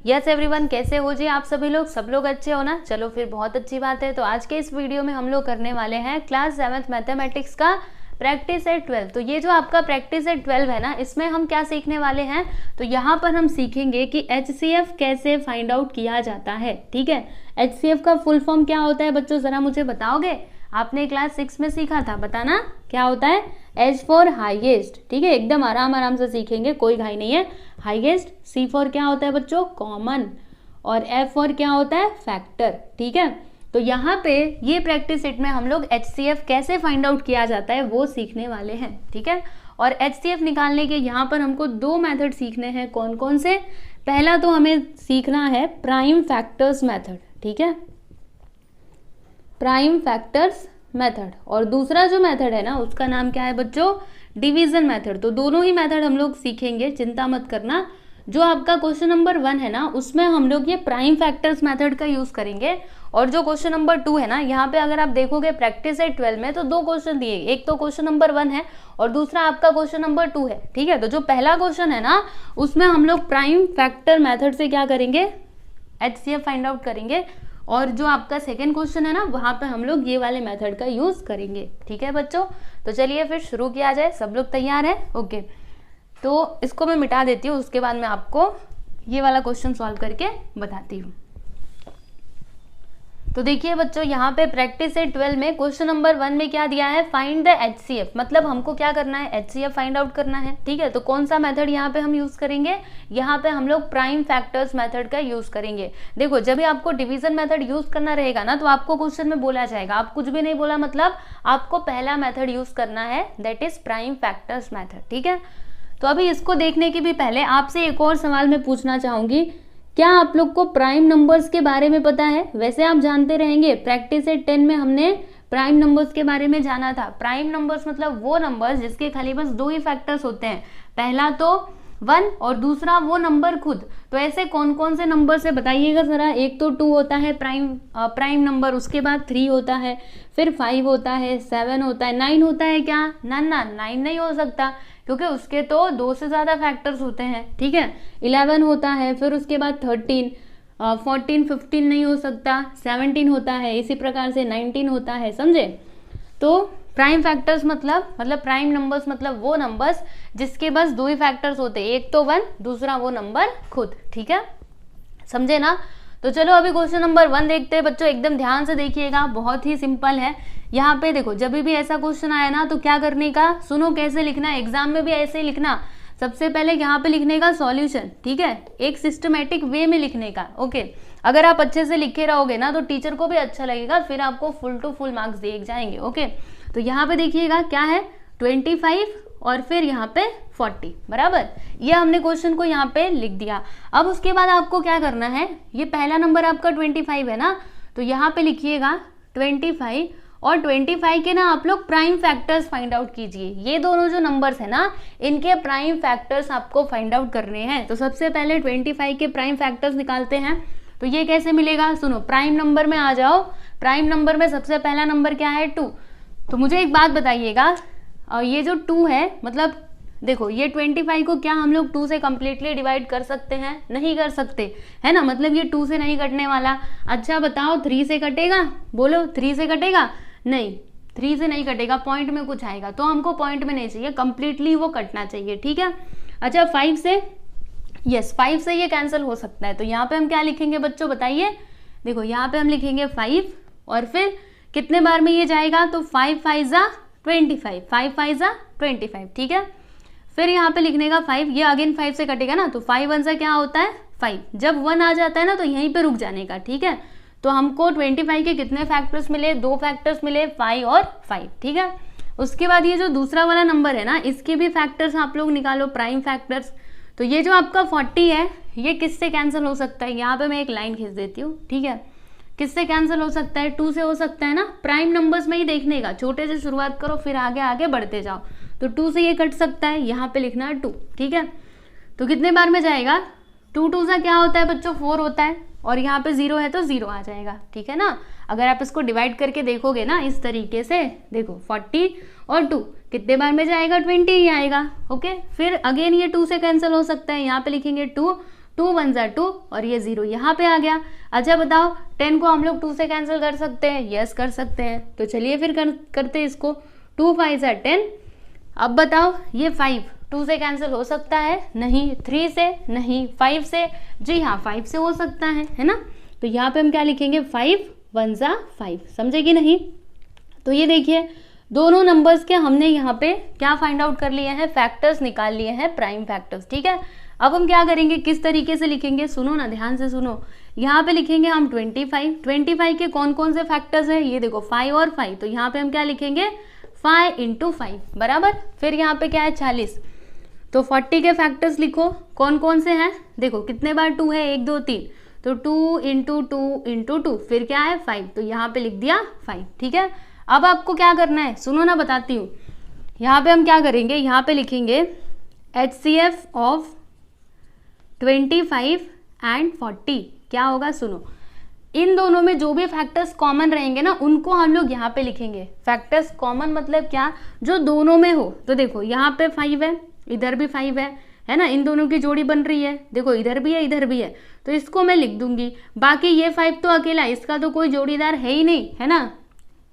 Yes everyone, कैसे हो जी आप सभी लोग? सब लोग अच्छे हो ना? चलो फिर बहुत अच्छी बात है। तो आज के इस वीडियो में हम लोग करने वाले हैं क्लास 7th मैथमेटिक्स का प्रैक्टिस एट 12। तो ये जो आपका प्रैक्टिस एट 12 है ना, इसमें हम क्या सीखने वाले हैं? तो यहाँ पर हम सीखेंगे कि HCF कैसे फाइंड आउट किया जाता है। ठीक है, HCF का फुल फॉर्म क्या होता है बच्चों, जरा मुझे बताओगे? आपने क्लास 6 में सीखा था, बताना क्या होता है? H for highest. ठीक है, एकदम आराम से सीखेंगे, कोई घाई नहीं है। हाईएस्ट। C फॉर क्या होता है बच्चों? कॉमन। और F फॉर क्या होता है? फैक्टर। ठीक है, तो यहाँ पे ये प्रैक्टिस सेट में हम लोग HCF कैसे फाइंड आउट किया जाता है वो सीखने वाले हैं। ठीक है, और HCF निकालने के यहाँ पर हमको दो मेथड सीखने हैं। कौन कौन से? पहला तो हमें सीखना है प्राइम फैक्टर्स मेथड। ठीक है, प्राइम फैक्टर्स मेथड। और दूसरा जो मेथड है ना, उसका नाम क्या है बच्चों? Division method. तो दोनों ही मेथड हम लोग सीखेंगे, चिंता मत करना। जो आपका क्वेश्चन नंबर 1 है ना, उसमें हम लोग ये प्राइम फैक्टर्स मेथड का यूज करेंगे। और जो क्वेश्चन नंबर 2 है ना, यहाँ पे अगर आप देखोगे प्रैक्टिस एट 12 में तो दो क्वेश्चन दिए, एक तो क्वेश्चन नंबर 1 है और दूसरा आपका क्वेश्चन नंबर 2 है। ठीक है, तो जो पहला क्वेश्चन है ना, उसमें हम लोग प्राइम फैक्टर मेथड से क्या करेंगे? HCF फाइंड आउट करेंगे। और जो आपका सेकेंड क्वेश्चन है ना, वहां पे हम लोग ये वाले मेथड का यूज करेंगे। ठीक है बच्चों, तो चलिए फिर शुरू किया जाए। सब लोग तैयार है? ओके, तो इसको मैं मिटा देती हूँ, उसके बाद मैं आपको ये वाला क्वेश्चन सॉल्व करके बताती हूँ। तो देखिए बच्चों, यहाँ पे प्रैक्टिस एट 12 में क्वेश्चन नंबर 1 में क्या दिया है? Find the HCF। मतलब हमको क्या करना है? HCF फाइंड आउट करना है। ठीक है, तो कौन सा मेथड यहाँ पे हम यूज करेंगे? यहाँ पे हम लोग प्राइम फैक्टर्स मेथड का यूज करेंगे। देखो, जब भी आपको डिवीजन मेथड यूज करना रहेगा ना, तो आपको क्वेश्चन में बोला जाएगा, आप कुछ भी नहीं बोला मतलब आपको पहला मेथड यूज करना है, that is prime factors method. ठीक है, तो अभी इसको देखने के भी पहले आपसे एक और सवाल मैं पूछना चाहूंगी। क्या आप लोग को प्राइम नंबर्स के बारे में पता है? वैसे आप जानते रहेंगे, प्रैक्टिस एट 10 में हमने प्राइम नंबर्स के बारे में जाना था। प्राइम नंबर्स मतलब वो नंबर्स जिसके खाली बस दो ही फैक्टर्स होते हैं, पहला तो 1 और दूसरा वो नंबर खुद। तो ऐसे कौन कौन से नंबर से बताइएगा जरा। एक तो 2 होता है प्राइम नंबर, उसके बाद 3 होता है, फिर 5 होता है, 7 होता है, 9 होता है क्या? ना 9 नहीं हो सकता, क्योंकि उसके तो 2 से ज्यादा फैक्टर्स होते हैं। ठीक है, 11 होता है, फिर उसके बाद 13, 14, 15 नहीं हो सकता, 17 होता है, इसी प्रकार से 19 होता है। समझे? तो प्राइम फैक्टर्स मतलब प्राइम नंबर्स मतलब वो नंबर्स जिसके बस दो ही फैक्टर्स होते हैं, एक तो 1, दूसरा वो नंबर खुद। ठीक है, समझे ना? तो चलो अभी क्वेश्चन नंबर 1 देखते हैं बच्चों, एकदम ध्यान से देखिएगा, बहुत ही सिंपल है। यहाँ पे देखो, जब भी ऐसा क्वेश्चन आया ना, तो क्या करने का? सुनो कैसे लिखना है, एग्जाम में भी ऐसे ही लिखना। सबसे पहले यहाँ पे लिखने का सॉल्यूशन। ठीक है, एक सिस्टमेटिक वे में लिखने का। ओके, अगर आप अच्छे से लिखे रहोगे ना, तो टीचर को भी अच्छा लगेगा, फिर आपको फुल टू फुल मार्क्स दिए जाएंगे। ओके, तो यहाँ पे देखिएगा क्या है? 25 और फिर यहाँ पे 40 बराबर। ये हमने क्वेश्चन को यहाँ पे लिख दिया। अब उसके बाद आपको क्या करना है? ये पहला नंबर आपका 25 है ना, तो यहाँ पे लिखिएगा 25 और 25 के ना आप लोग प्राइम फैक्टर्स फाइंड आउट कीजिए। ये दोनों जो नंबर्स है ना, इनके प्राइम फैक्टर्स आपको फाइंड आउट करने हैं। तो सबसे पहले 25 के प्राइम फैक्टर्स निकालते हैं। तो ये कैसे मिलेगा? सुनो, प्राइम नंबर में आ जाओ। प्राइम नंबर में सबसे पहला नंबर क्या है? 2। तो मुझे एक बात बताइएगा, ये जो 2 है, मतलब देखो, ये 25 को क्या हम लोग 2 से कंप्लीटली डिवाइड कर सकते हैं? नहीं कर सकते, है ना? मतलब ये 2 से नहीं कटने वाला। अच्छा बताओ, 3 से कटेगा? बोलो, 3 से कटेगा? नहीं, 3 से नहीं कटेगा, पॉइंट में कुछ आएगा, तो हमको पॉइंट में नहीं चाहिए, कंप्लीटली वो कटना चाहिए। ठीक है, अच्छा 5 से? यस, 5 से ये कैंसिल हो सकता है। तो यहाँ पे हम क्या लिखेंगे बच्चों, बताइए? देखो, यहाँ पे हम लिखेंगे 5 और फिर कितने बार में ये जाएगा? तो 5 5 जा 25, 5 5 जा 25। ठीक है, फिर यहाँ पे लिखने का 5, ये अगेन 5 से कटेगा ना, तो 5 1 से क्या होता है? 5। जब 1 आ जाता है ना, तो यहीं पे रुक जाने का। ठीक है, तो हमको 25 के कितने फैक्टर्स मिले? 2 फैक्टर्स मिले, 5 और 5। ठीक है, उसके बाद ये जो दूसरा वाला नंबर है ना, इसके भी फैक्टर्स आप लोग निकालो, प्राइम फैक्टर्स। तो ये जो आपका 40 है, ये किससे कैंसिल हो सकता है? यहाँ पे मैं एक लाइन खींच देती हूँ। ठीक है, किससे कैंसिल हो सकता है? 2 से हो सकता है ना। प्राइम नंबर्स में ही देखने का, छोटे से शुरुआत करो, फिर आगे आगे बढ़ते जाओ। तो 2 से ये कट सकता है, यहाँ पे लिखना है 2। ठीक है, तो कितने बार में जाएगा? 2 2 सा क्या होता है बच्चों? 4 होता है, और यहाँ पे 0 है तो 0 आ जाएगा। ठीक है ना, अगर आप इसको डिवाइड करके देखोगे ना इस तरीके से, देखो 40 और 2 कितने बार में जाएगा? 20 ही आएगा। ओके, फिर अगेन ये 2 से कैंसिल हो सकता है, यहाँ पे लिखेंगे 2, 2 1 जा 2 और ये 0 यहाँ पे आ गया। अच्छा बताओ 10 को हम लोग 2 से कैंसिल कर सकते हैं? यस कर सकते हैं। तो चलिए फिर करते हैं इसको। 2 5 जा 10। अब बताओ ये 5 2 से कैंसिल हो सकता है? नहीं। 3 से? नहीं। 5 से? जी हाँ 5 से हो सकता है ना। तो यहाँ पे हम क्या लिखेंगे? 5 1 जा 5। समझे कि नहीं? तो ये देखिए दोनों नंबर्स के हमने यहाँ पे क्या फाइंड आउट कर लिए हैं? फैक्टर्स निकाल लिए हैं, प्राइम फैक्टर्स। ठीक है, अब हम क्या करेंगे, किस तरीके से लिखेंगे? सुनो ना, ध्यान से सुनो। यहाँ पे लिखेंगे हम 25 के कौन कौन से फैक्टर्स हैं? ये देखो 5 और 5। तो यहाँ पे हम क्या लिखेंगे? 5 × 5 बराबर। फिर यहाँ पे क्या है? 40। तो 40 के फैक्टर्स लिखो, कौन कौन से हैं? देखो कितने बार 2 है? 1 2 3। तो 2 × 2 × 2 फिर क्या है? 5। तो यहाँ पे लिख दिया 5। ठीक है, अब आपको क्या करना है? सुनो ना, बताती हूँ। यहाँ पे हम क्या करेंगे? यहाँ पे लिखेंगे HCF ऑफ 25 एंड 40। क्या होगा? सुनो, इन दोनों में जो भी फैक्टर्स कॉमन रहेंगे ना उनको हम लोग यहाँ पे लिखेंगे। फैक्टर्स कॉमन मतलब क्या? जो दोनों में हो। तो देखो यहाँ पे 5 है, इधर भी 5 है ना, इन दोनों की जोड़ी बन रही है। देखो इधर भी है, इधर भी है, तो इसको मैं लिख दूंगी। बाकी ये 5 तो अकेला है, इसका तो कोई जोड़ीदार है ही नहीं, है ना,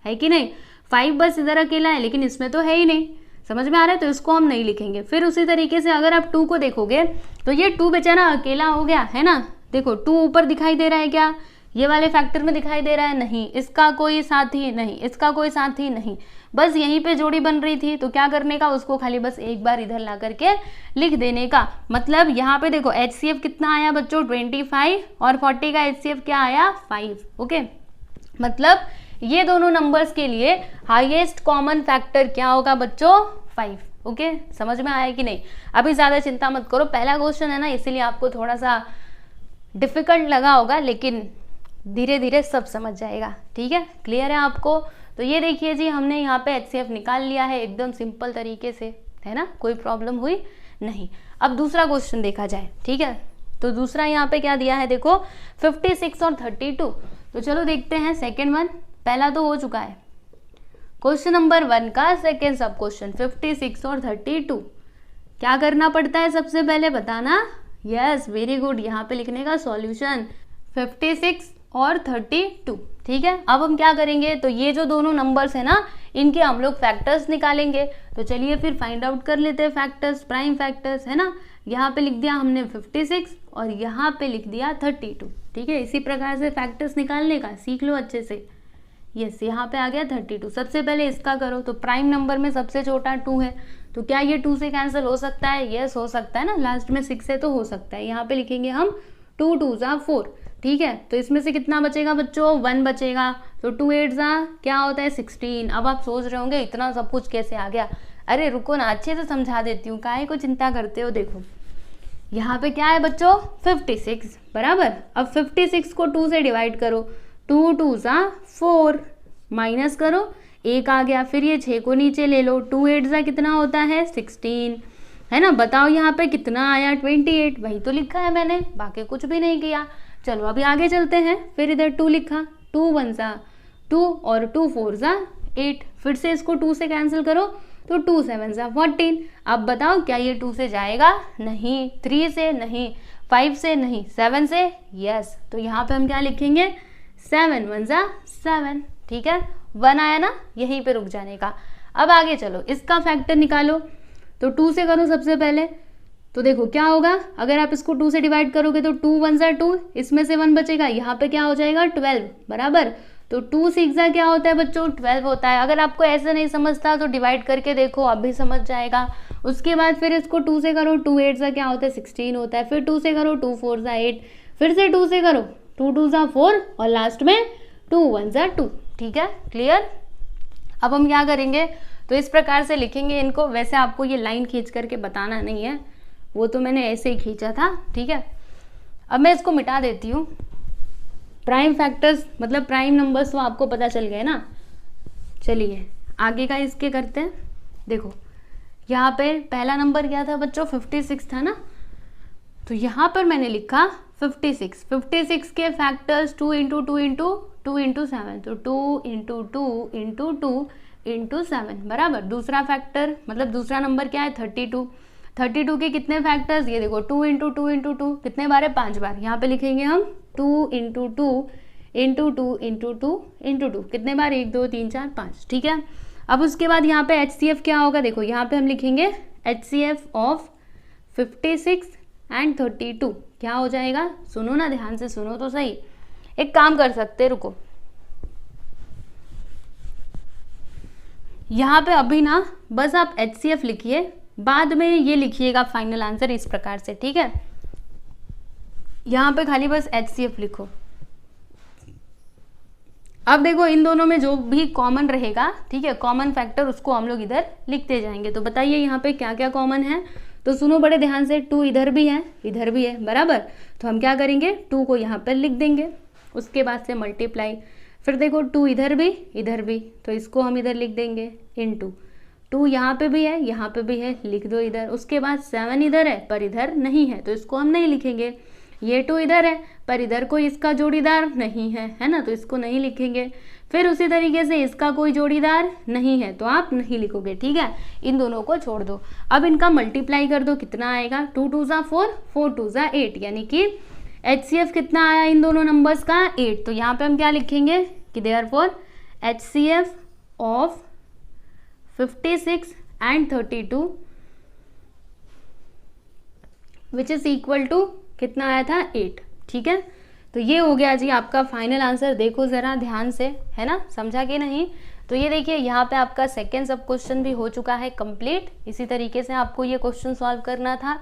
है कि नहीं? 5 बस इधर अकेला है, लेकिन इसमें तो है ही नहीं। समझ में आ रहा है? तो इसको हम नहीं लिखेंगे। फिर उसी तरीके से अगर आप 2 को देखोगे तो ये 2 बेचारा अकेला हो गया, है ना। देखो 2 ऊपर दिखाई दे रहा है क्या? ये वाले फैक्टर में दिखाई दे रहा है? नहीं। इसका कोई साथी नहीं, इसका कोई साथी नहीं, बस यहीं पे जोड़ी बन रही थी। तो क्या करने का? उसको खाली बस एक बार इधर ला करके लिख देने का। मतलब यहाँ पे देखो HCF कितना आया बच्चों? 25 और 40 का HCF क्या आया? 5। ओके, मतलब ये दोनों नंबर्स के लिए हाईएस्ट कॉमन फैक्टर क्या होगा बच्चों? 5। ओके, समझ में आया कि नहीं? अभी ज्यादा चिंता मत करो, पहला क्वेश्चन है ना, इसीलिए आपको थोड़ा सा डिफिकल्ट लगा होगा, लेकिन धीरे धीरे सब समझ जाएगा। ठीक है, क्लियर है आपको? तो ये देखिए जी, हमने यहाँ पे HCF निकाल लिया है एकदम सिंपल तरीके से, है ना, कोई प्रॉब्लम हुई नहीं। अब दूसरा क्वेश्चन देखा जाए। ठीक है, तो दूसरा यहाँ पे क्या दिया है? देखो 56 और 32। तो चलो देखते हैं सेकेंड वन। पहला तो हो चुका है, क्वेश्चन नंबर 1 का सेकेंड सब क्वेश्चन 56 और 32। क्या करना पड़ता है सबसे पहले? बताना। Yes, very good. यहाँ पे लिखने का सॉल्यूशन 56 और 32। ठीक है, अब हम क्या करेंगे? तो ये जो दोनों नंबर्स है ना, इनके हम लोग फैक्टर्स निकालेंगे। तो चलिए फिर फाइंड आउट कर लेते हैं फैक्टर्स, प्राइम फैक्टर्स, है ना। यहाँ पे लिख दिया हमने 56 और यहाँ पे लिख दिया 32। ठीक है, इसी प्रकार से फैक्टर्स निकालने का सीख लो अच्छे से। यस, यहाँ पे आ गया 32। सबसे पहले इसका करो। तो प्राइम नंबर में सबसे छोटा 2 है, तो क्या ये 2 से कैंसिल हो सकता है? यस हो सकता है ना, लास्ट में 6 है तो हो सकता है। यहाँ पे लिखेंगे हम 2 2 जा 4। ठीक है, तो इसमें से कितना बचेगा बच्चों? 1 बचेगा। तो 2 8 जा क्या होता है? 16। अब आप सोच रहे होंगे इतना सब कुछ कैसे आ गया? अरे रुको ना, अच्छे से समझा देती हूँ, काहे को चिंता करते हो। देखो यहाँ पे क्या है बच्चों? 56 बराबर। अब 56 को 2 से डिवाइड करो। 2 2 जा 4, माइनस करो, 1 आ गया। फिर ये 6 को नीचे ले लो। 2 8 जा कितना होता है? 16, है ना। बताओ यहाँ पे कितना आया? 28। वही तो लिखा है मैंने, बाकी कुछ भी नहीं किया। चलो अभी आगे चलते हैं। फिर इधर 2 लिखा, 2 1 जा 2 और 2 4 जा 8। फिर से इसको 2 से कैंसिल करो, तो 2 7 जा 14। अब बताओ क्या ये 2 से जाएगा? नहीं। 3 से नहीं, 5 से नहीं, 7 से? यस। तो यहाँ पे हम क्या लिखेंगे? 7 1 जा 7। ठीक है, 1 आया ना, यहीं पे रुक जाने का। अब आगे चलो, इसका फैक्टर निकालो। तो 2 से करो सबसे पहले। तो देखो क्या होगा, अगर आप इसको 2 से डिवाइड करोगे तो 2 1 जा 2, इसमें से 1 बचेगा, यहाँ पे क्या हो जाएगा? 12 बराबर। तो 2 6 जा क्या होता है बच्चों? 12 होता है। अगर आपको ऐसे नहीं समझता तो डिवाइड करके देखो, अब भी समझ जाएगा। उसके बाद फिर इसको 2 से करो, 2 8 जा क्या होता है? 16 होता है। फिर 2 से करो, 2 4 जा 8। फिर से 2 से करो, 2 2 जा 4 और लास्ट में 2 1 जा 2। ठीक है, क्लियर? अब हम क्या करेंगे? तो इस प्रकार से लिखेंगे इनको। वैसे आपको ये लाइन खींच करके बताना नहीं है, वो तो मैंने ऐसे ही खींचा था। ठीक है, अब मैं इसको मिटा देती हूँ। प्राइम फैक्टर्स मतलब प्राइम नंबर्स तो आपको पता चल गए ना। चलिए आगे का इसके करते हैं। देखो यहाँ पे पहला नंबर क्या था बच्चों? 56 था ना। तो यहाँ पर मैंने लिखा 56। 56 के फैक्टर्स 2 × 2 × 2 × 7। तो 2 × 2 × 2 × 7 बराबर। दूसरा फैक्टर मतलब दूसरा नंबर क्या है? 32। 32 के कितने फैक्टर्स, ये देखो 2 इंटू टू इंटू टू, कितने बार है, 5 बार। यहाँ पे लिखेंगे हम 2 into two into two into two into two, कितने बार, 1 2 3 4 5, ठीक है। अब उसके बाद यहाँ पे HCF क्या होगा, देखो यहाँ पे हम लिखेंगे HCF ऑफ 56 एंड 32, क्या हो जाएगा, सुनो ना, ध्यान से सुनो तो सही। एक काम कर सकते, रुको, यहाँ पे अभी ना बस आप HCF लिखिए, बाद में ये लिखिएगा फाइनल आंसर इस प्रकार से, ठीक है। यहाँ पे खाली बस HCF लिखो। अब देखो इन दोनों में जो भी कॉमन रहेगा, ठीक है, कॉमन फैक्टर, उसको हम लोग इधर लिखते जाएंगे। तो बताइए यहाँ पे क्या क्या कॉमन है, तो सुनो बड़े ध्यान से, 2 इधर भी है, इधर भी है, बराबर। तो हम क्या करेंगे, 2 को यहाँ पर लिख देंगे, उसके बाद से मल्टीप्लाई, फिर देखो 2 इधर भी, तो इसको हम इधर लिख देंगे इनटू 2 यहाँ पे भी है, यहाँ पे भी है, लिख दो इधर। उसके बाद 7 इधर है पर इधर नहीं है, तो इसको हम नहीं लिखेंगे। ये 2 इधर है पर इधर कोई इसका जोड़ीदार नहीं है ना, तो इसको नहीं लिखेंगे। फिर उसी तरीके से इसका कोई जोड़ीदार नहीं है, तो आप नहीं लिखोगे, ठीक है, इन दोनों को छोड़ दो। अब इनका मल्टीप्लाई कर दो, कितना आएगा, 2 2 ज़ा 4, 4 2 ज़ा 8, यानी कि HCF कितना आया इन दोनों नंबर्स का, 8। तो यहाँ पे हम क्या लिखेंगे कि therefore HCF of 56 and 32 which is equal to कितना आया था, 8, ठीक है। तो ये हो गया जी आपका फाइनल आंसर। देखो जरा ध्यान से, है ना, समझा कि नहीं। तो ये देखिए यहाँ पे आपका सेकेंड सब क्वेश्चन भी हो चुका है कंप्लीट। इसी तरीके से आपको ये क्वेश्चन सॉल्व करना था।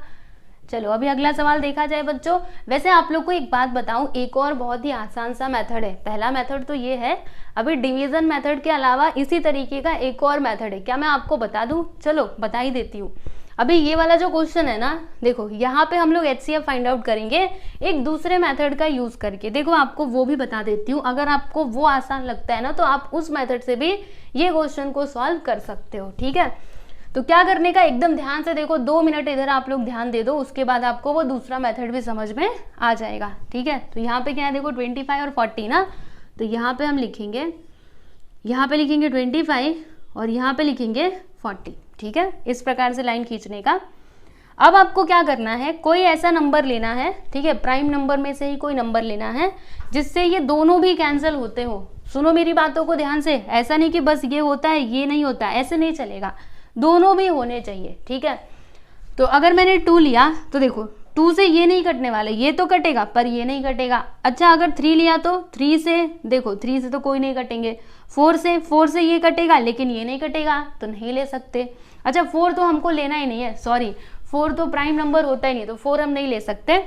चलो अभी अगला सवाल देखा जाए बच्चों। वैसे आप लोग को एक बात बताऊं, एक और बहुत ही आसान सा मेथड है। पहला मेथड तो ये है, अभी डिवीजन मेथड के अलावा इसी तरीके का एक और मेथड है। क्या मैं आपको बता दूं? चलो बता ही देती हूँ। अभी ये वाला जो क्वेश्चन है ना, देखो यहाँ पे हम लोग HCF फाइंड आउट करेंगे एक दूसरे मेथड का यूज करके। देखो आपको वो भी बता देती हूँ, अगर आपको वो आसान लगता है ना तो आप उस मेथड से भी ये क्वेश्चन को सॉल्व कर सकते हो, ठीक है। तो क्या करने का, एकदम ध्यान से देखो, 2 मिनट इधर आप लोग ध्यान दे दो, उसके बाद आपको वो दूसरा मेथड भी समझ में आ जाएगा, ठीक है। तो यहाँ पे क्या है, देखो 25 और 40 ना, तो यहाँ पे हम लिखेंगे, यहाँ पे लिखेंगे 25 और यहाँ पे लिखेंगे 40, ठीक है। इस प्रकार से लाइन खींचने का। अब आपको क्या करना है, कोई ऐसा नंबर लेना है, ठीक है, प्राइम नंबर में से ही कोई नंबर लेना है जिससे ये दोनों भी कैंसिल होते हो। सुनो मेरी बातों को ध्यान से, ऐसा नहीं कि बस ये होता है ये नहीं होता, ऐसे नहीं चलेगा, दोनों भी होने चाहिए, ठीक है। तो अगर मैंने 2 लिया तो देखो 2 से ये नहीं कटने वाला, ये तो कटेगा पर ये नहीं कटेगा। अच्छा अगर 3 लिया तो 3 से, देखो 3 से तो कोई नहीं कटेंगे। 4 से ये कटेगा लेकिन ये नहीं कटेगा, तो नहीं ले सकते। अच्छा 4 तो हमको लेना ही नहीं है, सॉरी 4 तो प्राइम नंबर होता ही नहीं, तो 4 हम नहीं ले सकते।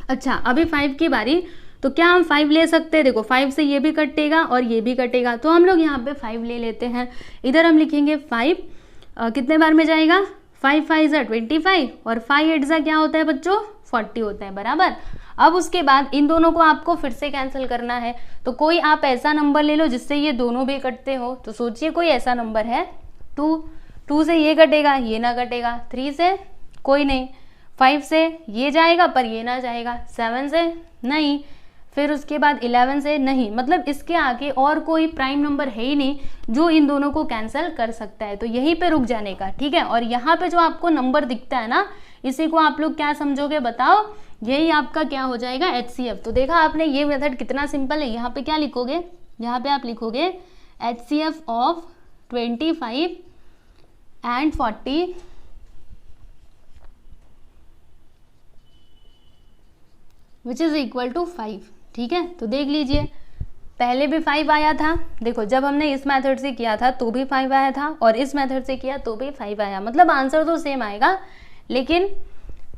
अच्छा अभी 5 की बारी, तो क्या हम 5 ले सकते हैं? देखो 5 से ये भी कटेगा और ये भी कटेगा, तो हम लोग यहाँ पे 5 ले लेते हैं। इधर हम लिखेंगे 5 कितने बार में जाएगा, 5 5 ज़ा 25 और 5 8 ज़ा क्या होता है बच्चों, 40 होता है, बराबर। अब उसके बाद इन दोनों को आपको फिर से कैंसिल करना है, तो कोई आप ऐसा नंबर ले लो जिससे ये दोनों भी कटते हो। तो सोचिए कोई ऐसा नंबर है, 2 से ये कटेगा ये ना कटेगा, 3 से कोई नहीं, 5 से ये जाएगा पर ये ना जाएगा, 7 से नहीं, फिर उसके बाद 11 से नहीं, मतलब इसके आगे और कोई प्राइम नंबर है ही नहीं जो इन दोनों को कैंसिल कर सकता है। तो यहीं पे रुक जाने का, ठीक है। और यहाँ पे जो आपको नंबर दिखता है ना, इसी को आप लोग क्या समझोगे बताओ, यही आपका क्या हो जाएगा, HCF। तो देखा आपने ये मेथड कितना सिंपल है। यहाँ पे क्या लिखोगे, यहाँ पे आप लिखोगे HCF of 25 and 40 which is equal to 5, ठीक है। तो देख लीजिए पहले भी 5 आया था, देखो जब हमने इस मेथड से किया था तो भी 5 आया था और इस मेथड से किया तो भी 5 आया, मतलब आंसर तो सेम आएगा, लेकिन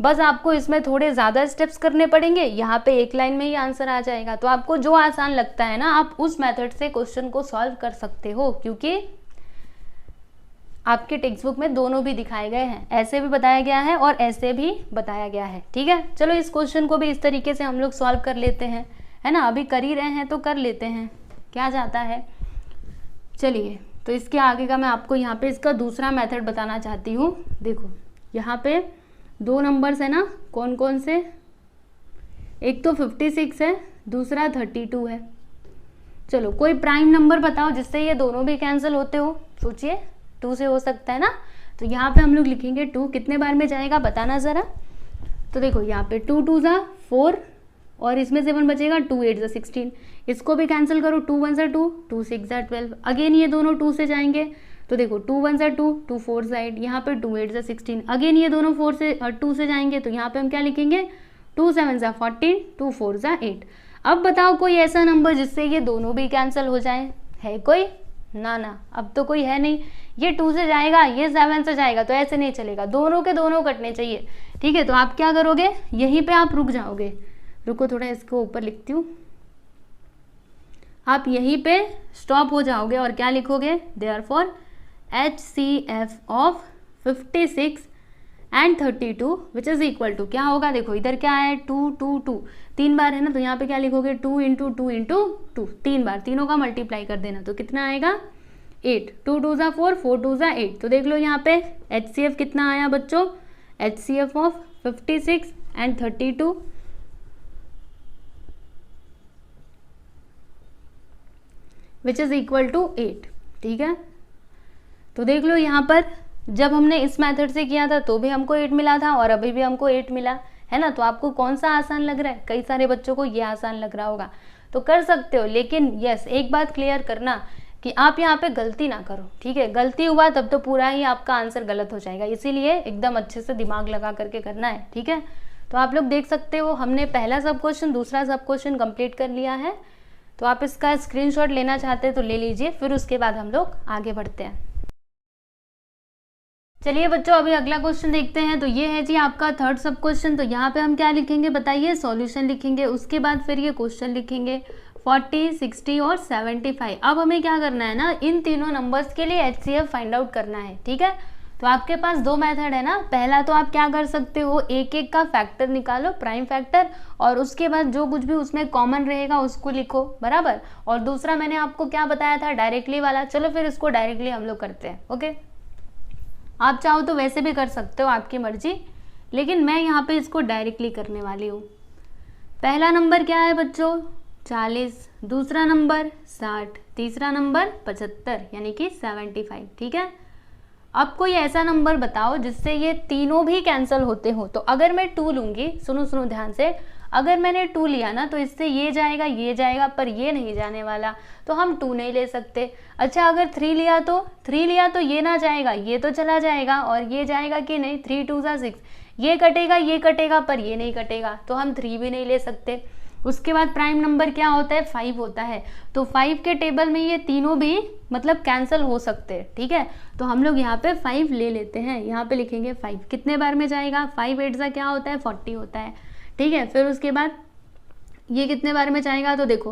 बस आपको इसमें थोड़े ज़्यादा स्टेप्स करने पड़ेंगे। यहाँ पे एक लाइन में ही आंसर आ जाएगा। तो आपको जो आसान लगता है ना, आप उस मेथड से क्वेश्चन को सॉल्व कर सकते हो, क्योंकि आपके टेक्स्ट बुक में दोनों भी दिखाए गए हैं, ऐसे भी बताया गया है और ऐसे भी बताया गया है, ठीक है। चलो इस क्वेश्चन को भी इस तरीके से हम लोग सॉल्व कर लेते हैं, है ना। अभी कर ही रहे हैं तो कर लेते हैं, क्या जाता है। चलिए तो इसके आगे का मैं आपको यहाँ पे इसका दूसरा मेथड बताना चाहती हूँ। देखो यहाँ पे 2 नंबर्स है ना, कौन कौन से, एक तो 56 है, दूसरा 32 है। चलो कोई प्राइम नंबर बताओ जिससे ये दोनों भी कैंसिल होते हो। सोचिए 2 से हो सकता है ना, तो यहाँ पे हम लोग लिखेंगे 2 कितने बार में जाएगा बताना ज़रा। तो देखो यहाँ पे 2 2 ज़ा 4 और इसमें से 1 बचेगा, 2 8 ज़ा 16, इसको भी कैंसिल करो, 2 1 ज़ा 2, 2 6 ज़ा 12, अगेन ये दोनों 2 से जाएंगे, तो देखो 2 1 ज़ा 2, 2 4 ज़ा 8, यहाँ पे 2 8 ज़ा 16, अगेन ये दोनों 2 से जाएंगे, तो यहाँ पे हम क्या लिखेंगे 2 7 ज़ा 14, 2 4 ज़ा 8। अब बताओ कोई ऐसा नंबर जिससे ये दोनों भी कैंसिल हो जाए, है कोई? ना ना, अब तो कोई है नहीं। ये 2 से जाएगा, ये 7 से जाएगा, तो ऐसे नहीं चलेगा, दोनों के दोनों कटने चाहिए। ठीक है, तो आप क्या करोगे, यहीं पे आप रुक जाओगे। रुको थोड़ा इसको ऊपर लिखती हूँ। आप यहीं पे स्टॉप हो जाओगे और क्या लिखोगे, therefore HCF of 56 and 32 which is equal to, क्या होगा, देखो इधर क्या है 2 2 2, 3 बार है ना, तो यहाँ पे क्या लिखोगे 2 इंटू 2 इंटू 2, 3 बार, तीनों का मल्टीप्लाई कर देना, तो कितना आएगा 8, 2 2 ज़ा 4, 4 2 ज़ा 8। तो देख लो यहाँ पे HCF कितना आया बच्चों, HCF of 56 and 32 which is equal to 8। ठीक है, तो देख लो यहाँ पर जब हमने इस मेथड से किया था तो भी हमको 8 मिला था और अभी भी हमको 8 मिला है ना। तो आपको कौन सा आसान लग रहा है, कई सारे बच्चों को ये आसान लग रहा होगा, तो कर सकते हो, लेकिन यस एक बात क्लियर करना कि आप यहाँ पे गलती ना करो। ठीक है, गलती हुआ तब तो पूरा ही आपका आंसर गलत हो जाएगा, इसीलिए एकदम अच्छे से दिमाग लगा करके करना है। ठीक है, तो आप लोग देख सकते हो हमने पहला सब क्वेश्चन दूसरा सब क्वेश्चन कंप्लीट कर लिया है। तो आप इसका स्क्रीनशॉट लेना चाहते हैं तो ले लीजिए, फिर उसके बाद हम लोग आगे बढ़ते हैं। चलिए बच्चों अभी अगला क्वेश्चन देखते हैं। तो ये है जी आपका थर्ड सब क्वेश्चन। तो यहाँ पे हम क्या लिखेंगे बताइए, सॉल्यूशन लिखेंगे, उसके बाद फिर ये क्वेश्चन लिखेंगे 40, 60 और 75। अब हमें क्या करना है ना, इन तीनों नंबर्स के लिए HCF फाइंड आउट करना है। ठीक है, तो आपके पास दो मेथड है ना, पहला तो आप क्या कर सकते हो, एक एक का फैक्टर निकालो, प्राइम फैक्टर, और उसके बाद जो कुछ भी उसमें कॉमन रहेगा उसको लिखो, बराबर। और दूसरा मैंने आपको क्या बताया था, डायरेक्टली वाला। चलो फिर इसको डायरेक्टली हम लोग करते हैं। ओके, आप चाहो तो वैसे भी कर सकते हो, आपकी मर्जी, लेकिन मैं यहाँ पे इसको डायरेक्टली करने वाली हूँ। पहला नंबर क्या है बच्चों 40, दूसरा नंबर 60, तीसरा नंबर 75 यानी कि 75। ठीक है, अब कोई ऐसा नंबर बताओ जिससे ये तीनों भी कैंसिल होते हो। तो अगर मैं 2 लूंगी, सुनो सुनो ध्यान से, अगर मैंने 2 लिया ना तो इससे ये जाएगा पर ये नहीं जाने वाला, तो हम 2 नहीं ले सकते। अच्छा अगर 3 लिया तो ये ना जाएगा, ये तो चला जाएगा, और ये जाएगा कि नहीं, 3 2 ज़ा 6, ये कटेगा पर ये नहीं कटेगा, तो हम 3 भी नहीं ले सकते। उसके बाद प्राइम नंबर क्या होता है, 5 होता है। तो 5 के टेबल में ये तीनों भी मतलब कैंसिल हो सकते हैं। ठीक है, तो हम लोग यहाँ पे 5 ले लेते हैं, यहाँ पे लिखेंगे 5 कितने बार में जाएगा, 5 8 ज़ा क्या होता है 40 होता है। ठीक है, फिर उसके बाद ये कितने बार में जाएगा, तो देखो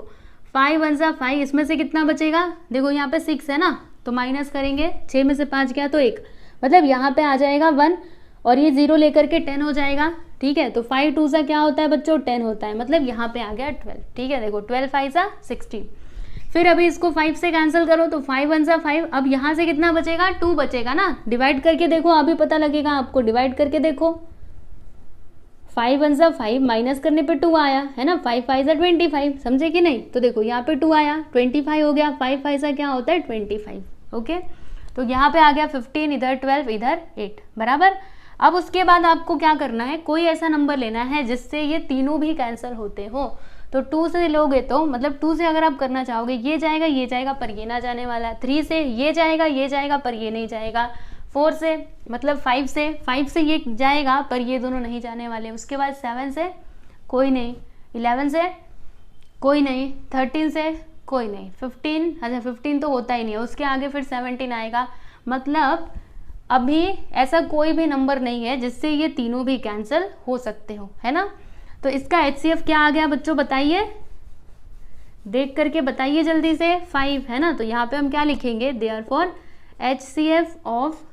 5 1 ज़ा 5, इसमें से कितना बचेगा, देखो यहाँ पे 6 है ना, तो माइनस करेंगे, 6 में से 5 गया तो 1, मतलब यहाँ पे आ जाएगा 1 और ये 0 लेकर के 10 हो जाएगा। ठीक है, तो 5 2 ज़ा क्या होता है बच्चों 10 होता है, मतलब यहाँ पे आ गया 12। ठीक है, देखो 12 5 ज़ा 16। फिर अभी इसको 5 से कैंसिल करो, तो 5 1 ज़ा 5, अब यहाँ से कितना बचेगा 2 बचेगा ना, डिवाइड करके देखो अभी पता लगेगा आपको, डिवाइड करके देखो 5 1 ज़ा 5 माइनस करने पे 2 आया है ना, 5 5 ज़ा 25, समझे कि नहीं। तो देखो यहाँ पे 2 आया, 25 हो गया, 5 5 ज़ा क्या होता है 25। ओके, तो यहाँ पे आ गया 15, इधर 12, इधर 8, बराबर। अब उसके बाद आपको क्या करना है, कोई ऐसा नंबर लेना है जिससे ये तीनों भी कैंसिल होते हो। तो 2 से लोगे तो मतलब 2 से अगर आप करना चाहोगे, ये जाएगा पर ये ना जाने वाला। 3 से ये जाएगा पर ये नहीं जाएगा। 4 से मतलब 5 से ये जाएगा पर ये दोनों नहीं जाने वाले। उसके बाद 7 से कोई नहीं, 11 से कोई नहीं, 13 से कोई नहीं, 15, अच्छा 15 तो होता ही नहीं है, उसके आगे फिर 17 आएगा। मतलब अभी ऐसा कोई भी नंबर नहीं है जिससे ये तीनों भी कैंसिल हो सकते हो, है ना। तो इसका HCF क्या आ गया बच्चों बताइए, देख करके बताइए जल्दी से, 5 है ना। तो यहाँ पे हम क्या लिखेंगे, देयरफॉर HCF ऑफ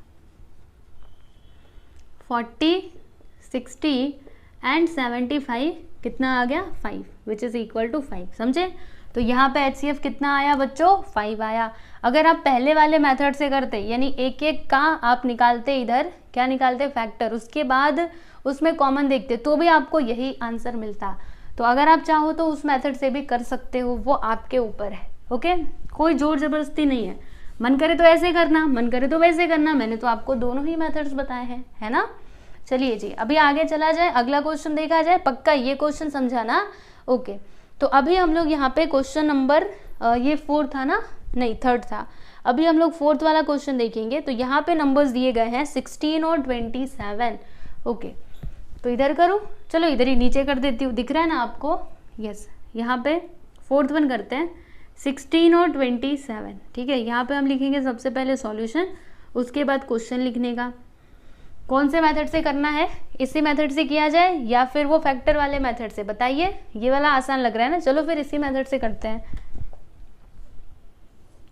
40, 60 एंड 75 कितना आ गया 5 विच इज इक्वल टू 5, समझे। तो यहाँ पे HCF कितना आया बच्चों 5 आया। अगर आप पहले वाले मेथड से करते, यानी एक एक का आप निकालते, इधर क्या निकालते फैक्टर, उसके बाद उसमें कॉमन देखते, तो भी आपको यही आंसर मिलता। तो अगर आप चाहो तो उस मेथड से भी कर सकते हो, वो आपके ऊपर है। ओके, कोई जोर जबरदस्ती नहीं है, मन करे तो ऐसे करना, मन करे तो वैसे करना, मैंने तो आपको दोनों ही मेथड्स बताए हैं, है ना। चलिए जी, अभी आगे चला जाए, अगला क्वेश्चन देखा जाए। पक्का ये क्वेश्चन समझाना, ओके। तो अभी हम लोग यहाँ पे क्वेश्चन नंबर ये 4 था ना, नहीं 3rd था, अभी हम लोग 4th वाला क्वेश्चन देखेंगे। तो यहाँ पे नंबर्स दिए गए हैं 16 और 27, ओके। तो इधर करूँ, चलो इधर ही नीचे कर देती हूँ, दिख रहा है ना आपको, यस। यहाँ पे 4th वन करते हैं, 16 और 27, ठीक है। यहाँ पे हम लिखेंगे सबसे पहले सॉल्यूशन, उसके बाद क्वेश्चन लिखने का। कौन से मेथड से करना है, इसी मेथड से किया जाए या फिर वो फैक्टर वाले मेथड से, बताइए। ये वाला आसान लग रहा है ना, चलो फिर इसी मेथड से करते हैं।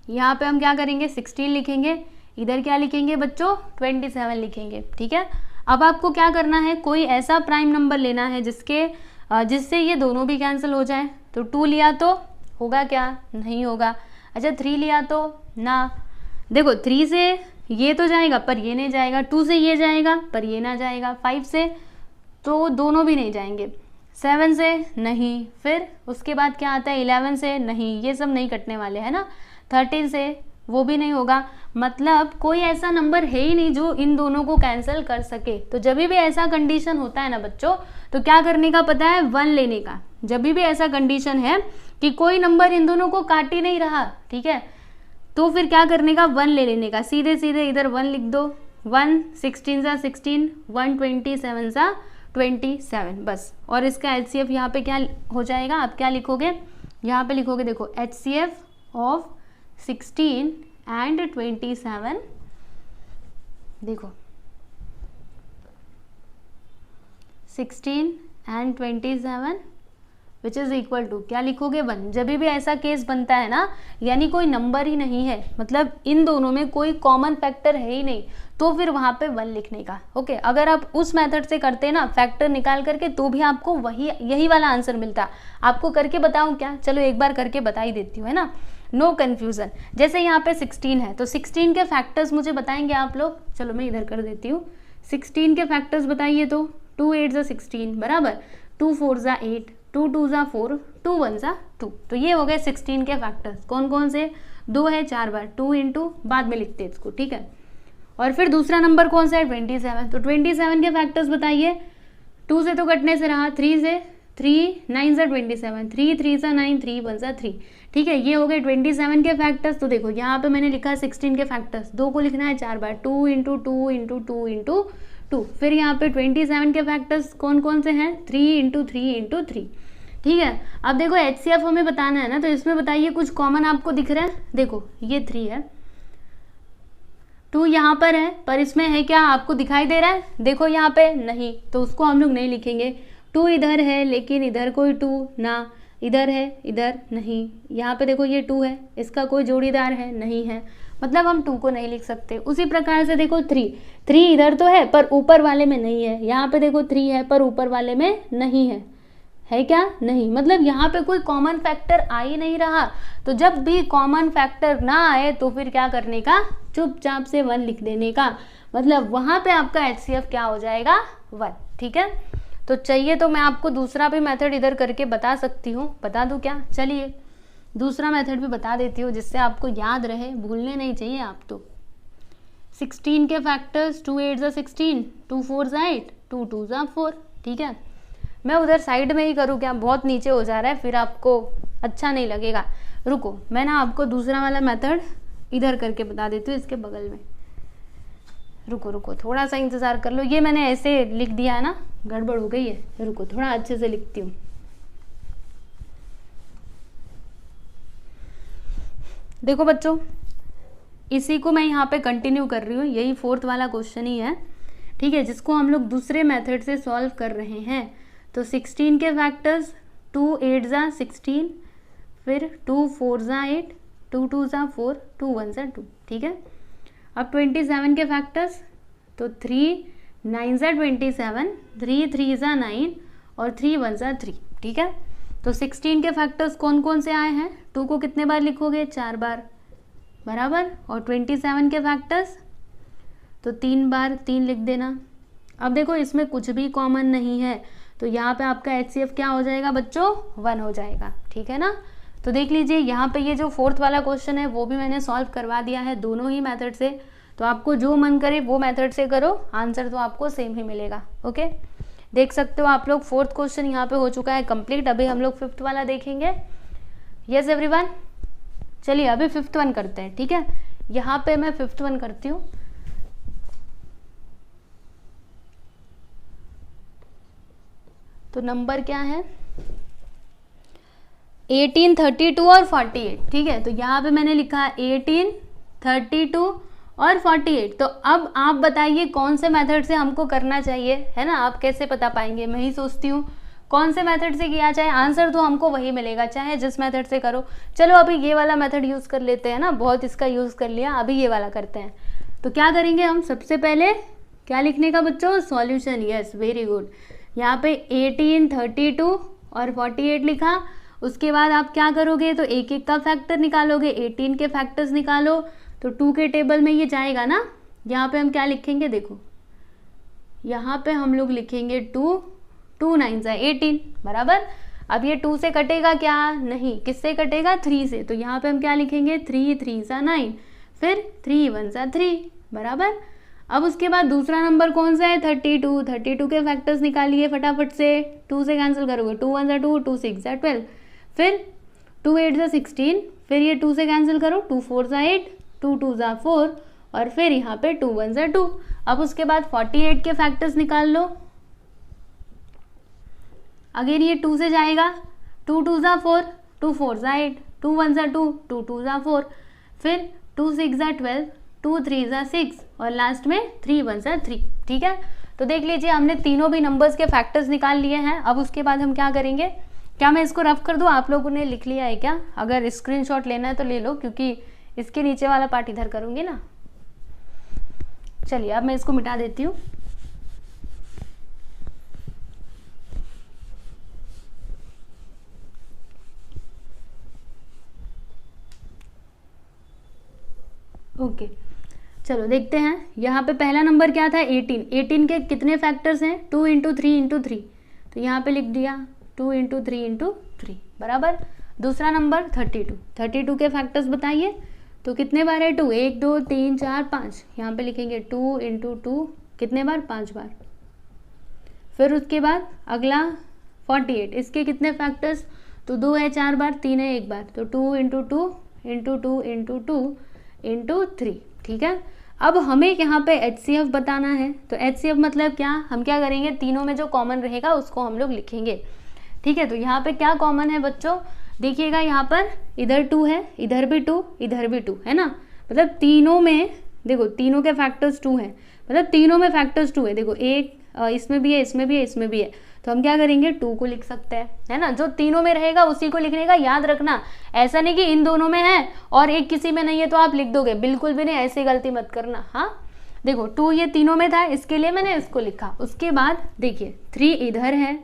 यहाँ पे हम क्या करेंगे, 16 लिखेंगे, इधर क्या लिखेंगे बच्चों, 27 लिखेंगे, ठीक है। अब आपको क्या करना है, कोई ऐसा प्राइम नंबर लेना है जिससे ये दोनों भी कैंसिल हो जाए। तो 2 लिया तो होगा क्या, नहीं होगा। अच्छा 3 लिया तो ना, देखो 3 से ये तो जाएगा पर ये नहीं जाएगा, 2 से ये जाएगा पर ये ना जाएगा, 5 से तो दोनों भी नहीं जाएंगे, 7 से नहीं, फिर उसके बाद क्या आता है 11 से नहीं, ये सब नहीं कटने वाले है ना, 13 से वो भी नहीं होगा। मतलब कोई ऐसा नंबर है ही नहीं जो इन दोनों को कैंसिल कर सके। तो जब भी ऐसा कंडीशन होता है ना बच्चों, तो क्या करने का पता है, 1 लेने का। जब भी ऐसा कंडीशन है कि कोई नंबर इन दोनों को काट ही नहीं रहा, ठीक है, तो फिर क्या करने का, 1 ले लेने का। सीधे सीधे इधर 1 लिख दो, 1 16 सा 16, 1 27 सा 27, बस। और इसका HCF यहाँ पे क्या हो जाएगा, आप क्या लिखोगे, यहाँ पे लिखोगे, देखो HCF ऑफ 16 एंड 27, देखो 16 and 27 which is equal to, क्या लिखोगे, 1। जब भी ऐसा केस बनता है ना, यानी कोई नंबर ही नहीं है, मतलब इन दोनों में कोई कॉमन फैक्टर है ही नहीं, तो फिर वहां पे 1 लिखने का, ओके। अगर आप उस मेथड से करते ना फैक्टर निकाल करके, तो भी आपको यही वाला आंसर मिलता। आपको करके बताऊं क्या, चलो एक बार करके बता ही देती हूँ, है ना, नो कन्फ्यूजन। जैसे यहाँ पे 16 है, तो 16 के फैक्टर्स मुझे बताएंगे आप लोग। चलो मैं इधर कर देती हूँ, 16 के फैक्टर्स बताइए। तो 2 8 ज़ा 16 बराबर, 2 4 ज़ा 8, 2 2 ज़ा 4, 2 1 ज़ा 2। तो ये हो गए 16 के फैक्टर्स। कौन कौन से, 2 है 4 बार, 2 इंटू, बाद में लिखते हैं इसको, ठीक है। और फिर दूसरा नंबर कौन सा है, 27। तो 27 के फैक्टर्स बताइए। 2 से तो कटने से रहा, 3 से, 3 9 ज़ा 27, 3 3 ज़ा 9, 3 1 ज़ा 3, ठीक है। ये हो गए 27 के फैक्टर्स। तो देखो यहाँ पे मैंने लिखा 16 के फैक्टर्स, 2 को लिखना है 4 बार, 2 इंटू 2 इंटू 2 इंटू 2। फिर यहाँ पे 27 के फैक्टर्स कौन कौन से हैं, 3 इंटू 3 इंटू 3, ठीक है। अब देखो HCF हमें बताना है ना, तो इसमें बताइए कुछ कॉमन आपको दिख रहा है। देखो ये 3 है, 2 यहाँ पर है, पर इसमें है क्या, आपको दिखाई दे रहा है, देखो यहाँ पे नहीं, तो उसको हम लोग नहीं लिखेंगे। 2 इधर है, लेकिन इधर कोई 2 ना, इधर है, इधर नहीं। यहाँ पे देखो ये 2 है, इसका कोई जोड़ीदार है, नहीं है, मतलब हम 2 को नहीं लिख सकते। उसी प्रकार से देखो 3 इधर तो है पर ऊपर वाले में नहीं है। यहाँ पे देखो 3 है पर ऊपर वाले में नहीं है क्या, नहीं। मतलब यहाँ पे कोई कॉमन फैक्टर आ ही नहीं रहा। तो जब भी कॉमन फैक्टर ना आए, तो फिर क्या करने का, चुपचाप से 1 लिख देने का। मतलब वहां पे आपका HCF क्या हो जाएगा, 1, ठीक है। तो चाहिए तो मैं आपको दूसरा भी मेथड इधर करके बता सकती हूँ, बता दूँ क्या, चलिए दूसरा मेथड भी बता देती हूँ, जिससे आपको याद रहे, भूलने नहीं चाहिए आप। तो 16 के फैक्टर्स, 2 8 ज़ा 16, 2 4 ज़ा 8, 2 2 ज़ा 4, ठीक है। मैं उधर साइड में ही करूँ क्या, बहुत नीचे हो जा रहा है, फिर आपको अच्छा नहीं लगेगा। रुको, मैं ना आपको दूसरा वाला मेथड इधर करके बता देती हूँ, इसके बगल में। रुको थोड़ा सा इंतज़ार कर लो, ये मैंने ऐसे लिख दिया है ना, गड़बड़ हो गई है। रुको थोड़ा अच्छे से लिखती हूँ। देखो बच्चों, इसी को मैं यहाँ पे कंटिन्यू कर रही हूँ, यही 4th वाला क्वेश्चन ही है, ठीक है, जिसको हम लोग दूसरे मेथड से सॉल्व कर रहे हैं। तो 16 के फैक्टर्स, 2 8 ज़ा 16, फिर 2 4 ज़ा 8, 2 2 ज़ा 4, 2 1 ज़ा 2, ठीक है। अब 27 के फैक्टर्स, तो 3 9 ज़ा 27, 3 3 ज़ा 9 और 3 1 ज़ा 3, ठीक है। तो 16 के फैक्टर्स कौन कौन से आए हैं, 2 को कितने बार लिखोगे, 4 बार बराबर। और 27 के फैक्टर्स, तो 3 बार 3 लिख देना। अब देखो इसमें कुछ भी कॉमन नहीं है, तो यहाँ पे आपका HCF क्या हो जाएगा बच्चों, 1 हो जाएगा, ठीक है ना। तो देख लीजिए यहाँ पे ये जो फोर्थ वाला क्वेश्चन है वो भी मैंने सॉल्व करवा दिया है दोनों ही मेथड से। तो आपको जो मन करे वो मेथड से करो, आंसर तो आपको सेम ही मिलेगा। ओके, देख सकते हो आप लोग फोर्थ क्वेश्चन यहाँ पे हो चुका है कंप्लीट। अभी हम लोग फिफ्थ वाला देखेंगे। यस एवरीवन, चलिए अभी फिफ्थ वन करते हैं। ठीक है, यहाँ पे मैं फिफ्थ वन करती हूँ। तो नंबर क्या है 18, 32 और 48। ठीक है, तो यहाँ पे मैंने लिखा है 18, 32 और 48। तो अब आप बताइए कौन से मेथड से हमको करना चाहिए, है ना। आप कैसे बता पाएंगे, मैं ही सोचती हूँ कौन से मेथड से किया जाए, आंसर तो हमको वही मिलेगा चाहे जिस मेथड से करो। चलो अभी ये वाला मेथड यूज़ कर लेते हैं ना, बहुत इसका यूज़ कर लिया, अभी ये वाला करते हैं। तो क्या करेंगे हम, सबसे पहले क्या लिखने का बच्चों, सॉल्यूशन। Yes, very good. यहाँ पे 18, 32 और 48 लिखा। उसके बाद आप क्या करोगे, तो एक एक का फैक्टर निकालोगे। 18 के फैक्टर्स निकालो तो 2 के टेबल में ये जाएगा ना। यहाँ पे हम क्या लिखेंगे, देखो यहाँ पे हम लोग लिखेंगे 2, 2 9 18 बराबर। अब ये 2 से कटेगा क्या, नहीं, किससे कटेगा, 3 से। तो यहाँ पे हम क्या लिखेंगे, 3 3 9, फिर 3 1 3 बराबर। अब उसके बाद दूसरा नंबर कौन सा है, 32। 32 के फैक्टर्स निकालिए फटाफट से, 2 से कैंसिल करोगे, 2 1 2, 2 6 12, फिर 2 8 16, फिर ये 2 से कैंसिल करो, 2 4 8, 2 2 4, और फिर यहाँ पे 2 1 2। अब उसके बाद 48 के फैक्टर्स निकाल लो। अगेन ये 2 से जाएगा, 2 2 4, 2 4 8, 2 1 2, 2 2 4, फिर 2 6 12, 2 3 6, और लास्ट में 3 1 3। ठीक है, तो देख लीजिए हमने तीनों भी नंबर्स के फैक्टर्स निकाल लिए हैं। अब उसके बाद हम क्या करेंगे, क्या मैं इसको रफ कर दूं, आप लोगों ने लिख लिया है क्या, अगर स्क्रीनशॉट लेना है तो ले लो, क्योंकि इसके नीचे वाला पार्ट इधर करूंगी ना। चलिए अब मैं इसको मिटा देती हूँ। ओके, चलो देखते हैं। यहाँ पे पहला नंबर क्या था, 18। 18 के कितने फैक्टर्स हैं, 2 × 3 × 3। तो यहाँ पे लिख दिया 2 × 3 × 3 बराबर। दूसरा नंबर 32। 32 के फैक्टर्स बताइए, तो कितने बार है 2, 1 2 3 4 5। यहाँ पे लिखेंगे 2 × 2 कितने बार, 5 बार। फिर उसके बाद अगला 48, इसके कितने फैक्टर्स, तो 2 है 4 बार, 3 है 1 बार, तो 2 × 2 × 2 × 2 × 3। ठीक है, अब हमें यहाँ पे HCF बताना है। तो HCF मतलब क्या, हम क्या करेंगे, तीनों में जो कॉमन रहेगा उसको हम लोग लिखेंगे। ठीक है, तो यहाँ पे क्या कॉमन है बच्चों, देखिएगा यहाँ पर इधर 2 है, इधर भी 2, इधर भी 2 है ना। मतलब तीनों में देखो, तीनों के फैक्टर्स 2 हैं, मतलब तीनों में फैक्टर्स 2 है। देखो एक इसमें भी है, इसमें भी है, इसमें भी है, तो हम क्या करेंगे 2 को लिख सकते हैं, है ना। जो तीनों में रहेगा उसी को लिखने का, याद रखना। ऐसा नहीं कि इन दोनों में है और एक किसी में नहीं है तो आप लिख दोगे, बिल्कुल भी नहीं, ऐसी गलती मत करना। हाँ देखो 2 ये तीनों में था, इसके लिए मैंने इसको लिखा। उसके बाद देखिए 3 इधर है,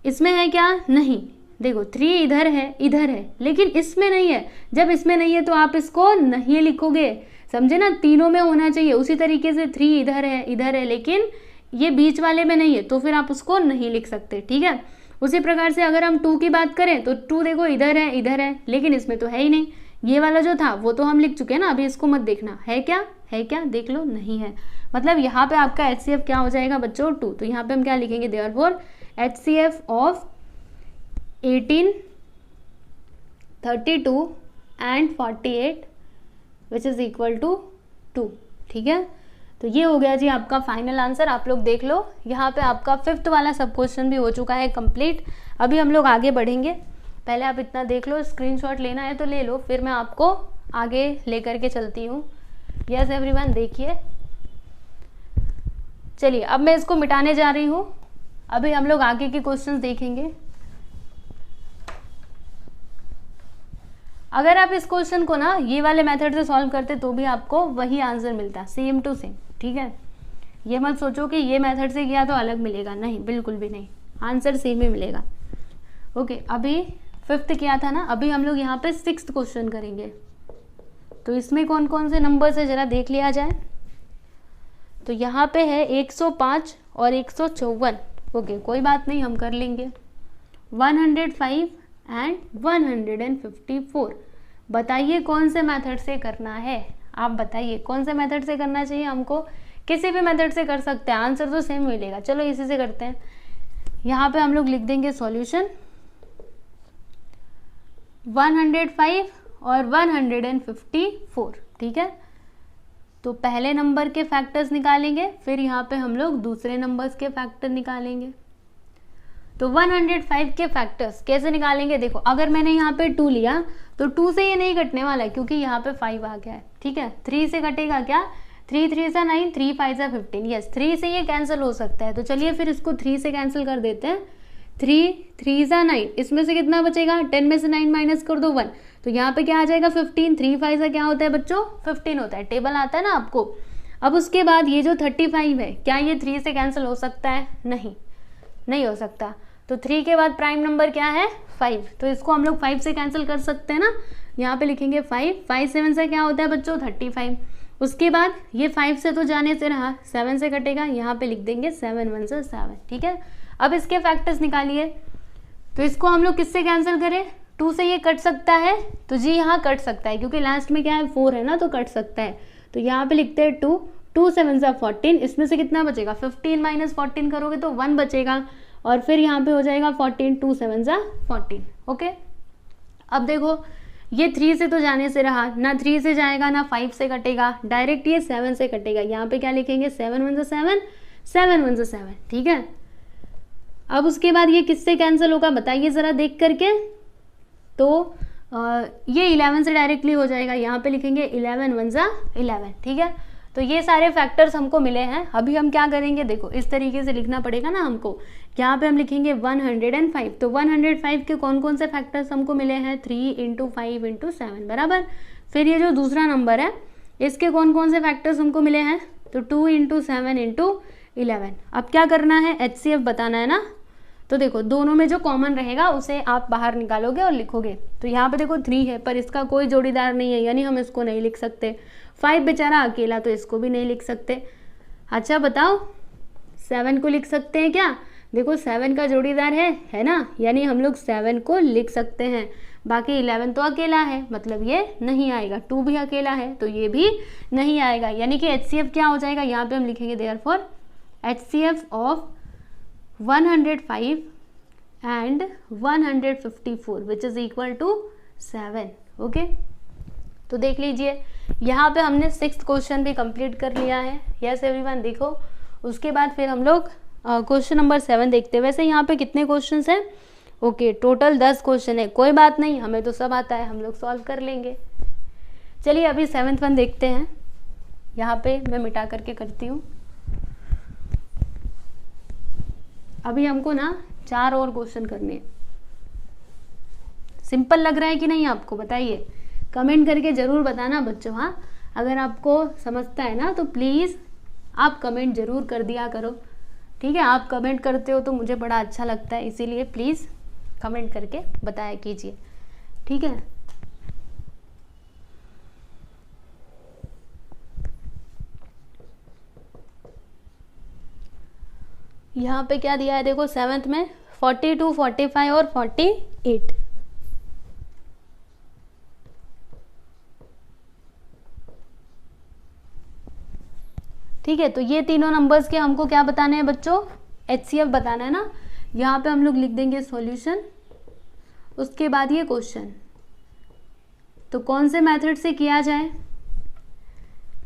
इसमें है क्या, नहीं, देखो 3 इधर है, लेकिन इसमें नहीं है। जब इसमें नहीं है तो आप इसको नहीं लिखोगे, समझे ना, तीनों में होना चाहिए। उसी तरीके से 3 इधर है, लेकिन ये बीच वाले में नहीं है, तो फिर आप उसको नहीं लिख सकते। ठीक है, उसी प्रकार से अगर हम 2 की बात करें तो 2 देखो इधर है, लेकिन इसमें तो है ही नहीं। ये वाला जो था वो तो हम लिख चुके हैं ना, अभी इसको मत देखना। है क्या, देख लो, नहीं है। मतलब यहाँ पे आपका HCF क्या हो जाएगा बच्चों, 2। तो यहाँ पे हम क्या लिखेंगे, therefore HCF of 18, 32 and 48 which is equal to 2। ठीक है, तो ये हो गया जी आपका फाइनल आंसर। आप लोग देख लो, यहाँ पे आपका फिफ्थ वाला सब क्वेश्चन भी हो चुका है कंप्लीट। अभी हम लोग आगे बढ़ेंगे, पहले आप इतना देख लो, स्क्रीनशॉट लेना है तो ले लो, फिर मैं आपको आगे लेकर के चलती हूँ। यस एवरीवन, देखिए, चलिए अब मैं इसको मिटाने जा रही हूँ। अभी हम लोग आगे के क्वेश्चंस देखेंगे। अगर आप इस क्वेश्चन को ना ये वाले मेथड से सॉल्व करते तो भी आपको वही आंसर मिलता, सेम टू सेम। ठीक है, ये मत सोचो कि ये मेथड से किया तो अलग मिलेगा, नहीं, बिल्कुल भी नहीं, आंसर सेम ही मिलेगा। ओके, अभी फिफ्थ किया था ना, अभी हम लोग यहाँ पे सिक्स्थ क्वेश्चन करेंगे। तो इसमें कौन कौन से नंबर्स है जरा देख लिया जाए। तो यहाँ पे है 105 और 154। ओके, कोई बात नहीं, हम कर लेंगे। 105 एंड 154। बताइए कौन से मेथड से करना है, आप बताइए कौन से मेथड से करना चाहिए हमको। किसी भी मेथड से कर सकते हैं, आंसर तो सेम मिलेगा। चलो इसी से करते हैं। यहाँ पे हम लोग लिख देंगे सॉल्यूशन 105 और 154, ठीक है। तो पहले नंबर के फैक्टर्स निकालेंगे, फिर यहाँ पे हम लोग दूसरे नंबर्स के फैक्टर निकालेंगे। तो 105 के फैक्टर्स कैसे निकालेंगे, देखो अगर मैंने यहाँ पे 2 लिया तो 2 से ये नहीं कटने वाला है क्योंकि यहाँ पे 5 आ गया है, ठीक है। 3 से कटेगा क्या, 3 3 सा 9, 3 5 सा 15, यस 3 से ये कैंसिल हो सकता है। तो चलिए फिर इसको 3 से कैंसिल कर देते हैं। 3 3 सा 9, इसमें से कितना बचेगा, 10 में से 9 माइनस कर दो 1, तो यहाँ पे क्या आ जाएगा 15। 3 5 सा क्या होता है बच्चों, 15 होता है, टेबल आता है ना आपको। अब उसके बाद ये जो 35 है, क्या ये 3 से कैंसिल हो सकता है, नहीं हो सकता। तो 3 के बाद प्राइम नंबर क्या है 5, तो इसको हम लोग 5 से कैंसिल कर सकते हैं ना। यहाँ पे लिखेंगे 5, 5 7 से क्या होता है बच्चों 35। उसके बाद ये 5 से तो जाने से रहा, 7 से कटेगा, यहाँ पे लिख देंगे 7 1 से 7, ठीक है। अब इसके फैक्टर्स निकालिए, तो इसको हम लोग किससे कैंसिल करें, 2 से ये कट सकता है, तो जी यहाँ कट सकता है क्योंकि लास्ट में क्या है 4 है ना, तो कट सकता है। तो यहाँ पे लिखते हैं 2 2 7 सा 14, इसमें से कितना बचेगा 15 माइनस 14 करोगे तो 1 बचेगा, और फिर यहाँ पे हो जाएगा 14 2 7 सा 14, ओके। अब देखो ये 3 से तो जाने से रहा, ना 3 से जाएगा ना 5 से कटेगा, डायरेक्ट ये 7 से कटेगा। यहाँ पे क्या लिखेंगे 7 1 से 7, 7 1 से 7, ठीक है। अब उसके बाद ये किससे कैंसिल होगा बताइए ज़रा देख करके, तो ये 11 से डायरेक्टली हो जाएगा। यहाँ पे लिखेंगे 11 1 सा 11, ठीक है। तो ये सारे फैक्टर्स हमको मिले हैं। अभी हम क्या करेंगे, देखो इस तरीके से लिखना पड़ेगा ना हमको। यहाँ पे हम लिखेंगे 105, तो 105 के कौन कौन से फैक्टर्स हमको मिले हैं, 3 × 5 × 7 बराबर। फिर ये जो दूसरा नंबर है इसके कौन कौन से फैक्टर्स हमको मिले हैं, तो 2 × 7 × 11। अब क्या करना है, HCF बताना है ना। तो देखो दोनों में जो कॉमन रहेगा उसे आप बाहर निकालोगे और लिखोगे। तो यहाँ पे देखो 3 है पर इसका कोई जोड़ीदार नहीं है, यानी हम इसको नहीं लिख सकते। 5 बेचारा अकेला, तो इसको भी नहीं लिख सकते। अच्छा बताओ 7 को लिख सकते हैं क्या, देखो 7 का जोड़ीदार है ना, यानी हम लोग 7 को लिख सकते हैं। बाकी 11 तो अकेला है, मतलब ये नहीं आएगा। 2 भी अकेला है तो ये भी नहीं आएगा, यानी कि HCF क्या हो जाएगा, यहाँ पे हम लिखेंगे therefore HCF of 105 and 154 which is equal to 7, okay. तो देख लीजिए यहाँ पे हमने 6th क्वेश्चन भी कंप्लीट कर लिया है, यस एवरीवन। देखो उसके बाद फिर हम लोग क्वेश्चन नंबर 7 देखते हैं। वैसे यहाँ पे कितने क्वेश्चंस हैं, ओके टोटल 10 क्वेश्चन है। कोई बात नहीं, हमें तो सब आता है, हम लोग सॉल्व कर लेंगे। चलिए अभी 7th वन देखते हैं। यहाँ पे मैं मिटा करके करती हूँ। अभी हमको ना 4 और क्वेश्चन करने हैं। सिंपल लग रहा है कि नहीं आपको, बताइए, कमेंट करके ज़रूर बताना बच्चों। हाँ अगर आपको समझता है ना तो प्लीज़ आप कमेंट ज़रूर कर दिया करो, ठीक है। आप कमेंट करते हो तो मुझे बड़ा अच्छा लगता है, इसीलिए प्लीज़ कमेंट करके बताया कीजिए, ठीक है। यहाँ पे क्या दिया है देखो 7th में 42, 45 और 48। ठीक है, तो ये तीनों नंबर्स के हमको क्या बताने हैं बच्चों, HCF बताना है ना। यहाँ पे हम लोग लिख देंगे सॉल्यूशन, उसके बाद ये क्वेश्चन। तो कौन से मेथड से किया जाए,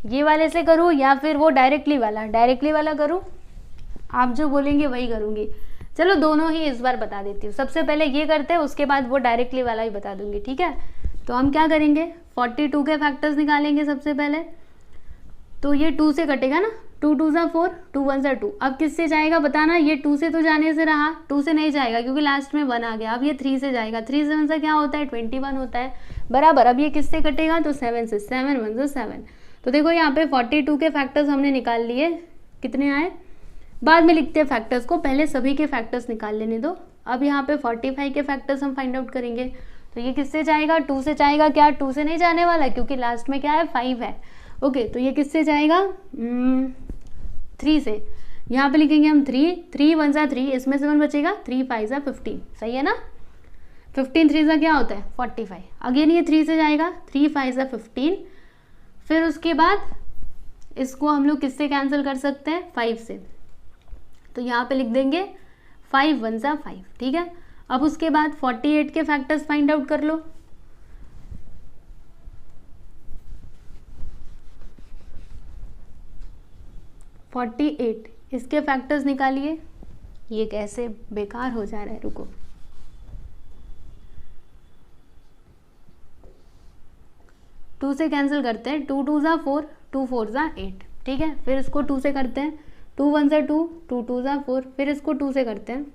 ये वाले से करूँ या फिर वो डायरेक्टली वाला करूँ, आप जो बोलेंगे वही करूँगी। चलो दोनों ही इस बार बता देती हूँ। सबसे पहले ये करते हैं, उसके बाद वो डायरेक्टली वाला ही बता दूंगी, ठीक है। तो हम क्या करेंगे, 42 के फैक्टर्स निकालेंगे सबसे पहले। तो ये 2 से कटेगा ना, 2 2 सा 4, 2 1 सा 2। अब किससे जाएगा बताना, ये 2 से तो जाने से रहा, 2 से नहीं जाएगा क्योंकि लास्ट में 1 आ गया। अब ये 3 से जाएगा, 3 7 सा क्या होता है 21 होता है बराबर। अब ये किससे कटेगा, तो 7 से, 7 1 से 7। तो देखो यहाँ पे 42 के फैक्टर्स हमने निकाल लिए, कितने आए, बाद में लिखते हैं फैक्टर्स को, पहले सभी के फैक्टर्स निकाल लेने दो। अब यहाँ पे 45 के फैक्टर्स हम फाइंड आउट करेंगे। तो ये किससे जाएगा, 2 से जाएगा क्या, 2 से नहीं जाने वाला क्योंकि लास्ट में क्या है 5 है, ओके। तो ये किससे जाएगा, 3 से। यहाँ पे लिखेंगे हम 3 3 1 सा 3, इसमें से 1 बचेगा, 3 5 सा 15, सही है ना। 15 3 सा क्या होता है 45, अगेन ये 3 से जाएगा, 3 5 सा 15, फिर उसके बाद इसको हम लोग किससे कैंसिल कर सकते हैं 5 से, तो यहाँ पे लिख देंगे 5 1 सा 5, ठीक है। अब उसके बाद 48 के फैक्टर्स फाइंड आउट कर लो। इसके फैक्टर्स निकालिए, ये कैसे बेकार हो जा रहा है, रुको। टू से कैंसिल करते हैं, 2 2 सा 4, 2 4 सा 8, ठीक है। फिर इसको 2 से करते हैं, 2 1 सा 2, 2 2 सा 4, फिर इसको 2 से करते हैं,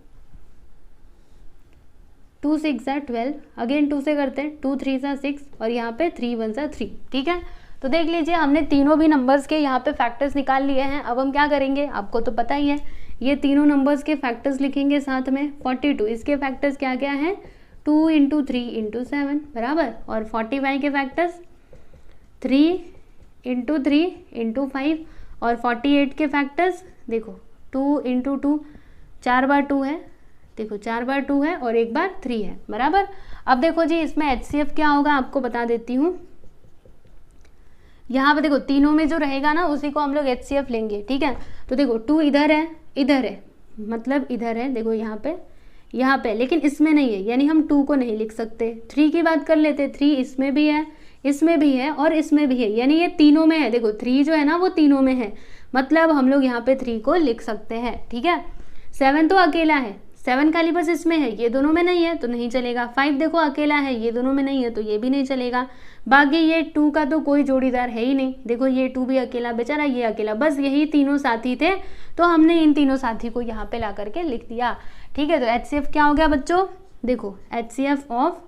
2 6 सा 12, अगेन 2 से करते हैं, 2 3 सा 6, और यहाँ पे 3 1 सा 3, ठीक है। तो देख लीजिए हमने तीनों भी नंबर्स के यहाँ पे फैक्टर्स निकाल लिए हैं। अब हम क्या करेंगे, आपको तो पता ही है, ये तीनों नंबर्स के फैक्टर्स लिखेंगे साथ में। 42 इसके फैक्टर्स क्या क्या हैं, 2 × 3 × 7 बराबर, और 45 के फैक्टर्स 3 × 3 × 5, और 48 के फैक्टर्स देखो 2 × 2, 4 बार 2 है, देखो 4 बार 2 है और 1 बार 3 है बराबर। अब देखो जी इसमें HCF क्या होगा आपको बता देती हूँ। यहाँ पे देखो तीनों में जो रहेगा ना उसी को हम लोग HCF लेंगे, ठीक है। तो देखो 2 इधर है, मतलब इधर है, देखो यहाँ पे, लेकिन इसमें नहीं है, यानी हम 2 को नहीं लिख सकते। 3 की बात कर लेते, 3 इसमें भी है, इसमें भी है और इसमें भी है, यानी ये तीनों में है। देखो 3 जो है ना वो तीनों में है, मतलब हम लोग यहाँ पे 3 को लिख सकते हैं, ठीक है। 7 तो अकेला है, 7 खाली बस इसमें है, ये दोनों में नहीं है तो नहीं चलेगा। 5 देखो अकेला है, ये दोनों में नहीं है तो ये भी नहीं चलेगा। बाकी ये 2 का तो कोई जोड़ीदार है ही नहीं, देखो ये 2 भी अकेला बेचारा, ये अकेला, बस यही तीनों साथी थे, तो हमने इन तीनों साथी को यहाँ पे ला करके लिख दिया, ठीक है। तो HCF क्या हो गया बच्चों, देखो HCF of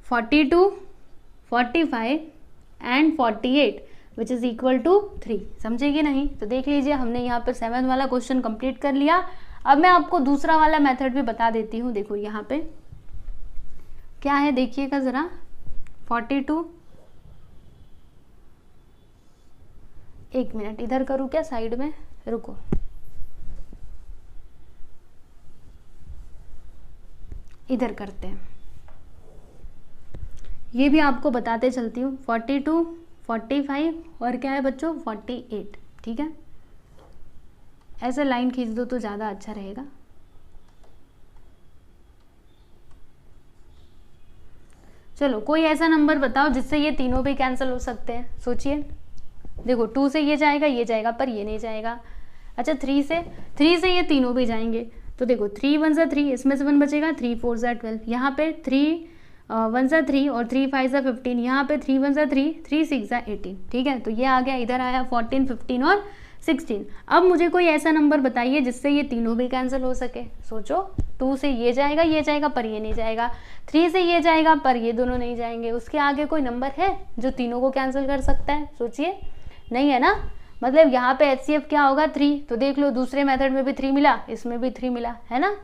42, 45 and 48 which is equal to 3, समझे कि नहीं। तो देख लीजिए हमने यहाँ पर 7 वाला क्वेश्चन कंप्लीट कर लिया। अब मैं आपको दूसरा वाला मेथड भी बता देती हूँ। देखो यहाँ पे क्या है, देखिएगा जरा, 42, एक मिनट इधर करूँ क्या साइड में, रुको, इधर करते हैं, ये भी आपको बताते चलती हूँ। 42, 45 और क्या है बच्चों 48, ठीक है। ऐसे लाइन खींच दो तो ज़्यादा अच्छा रहेगा। चलो कोई ऐसा नंबर बताओ जिससे ये तीनों भी कैंसिल हो सकते हैं, सोचिए। देखो 2 से ये जाएगा पर ये नहीं जाएगा। अच्छा 3 से ये तीनों भी जाएंगे, तो देखो 3 1 सा 3, इसमें से 1 बचेगा, 3 4 सा 12, यहाँ पे 3 1 सा 3 और 3 5 सा 15, यहाँ पे 3 1 सा 3, 3 6 सा 18, ठीक है। तो ये आ गया, इधर आया 14 15 और 16। अब मुझे कोई ऐसा नंबर बताइए जिससे ये तीनों भी कैंसिल हो सके। सोचो, 2 से ये जाएगा पर ये नहीं जाएगा, 3 से ये जाएगा पर ये दोनों नहीं जाएंगे, उसके आगे कोई नंबर है जो तीनों को कैंसिल कर सकता है, सोचिए, नहीं है ना। मतलब यहाँ पे HCF क्या होगा 3, तो देख लो दूसरे मेथड में भी 3 मिला, इसमें भी 3 मिला, है ना।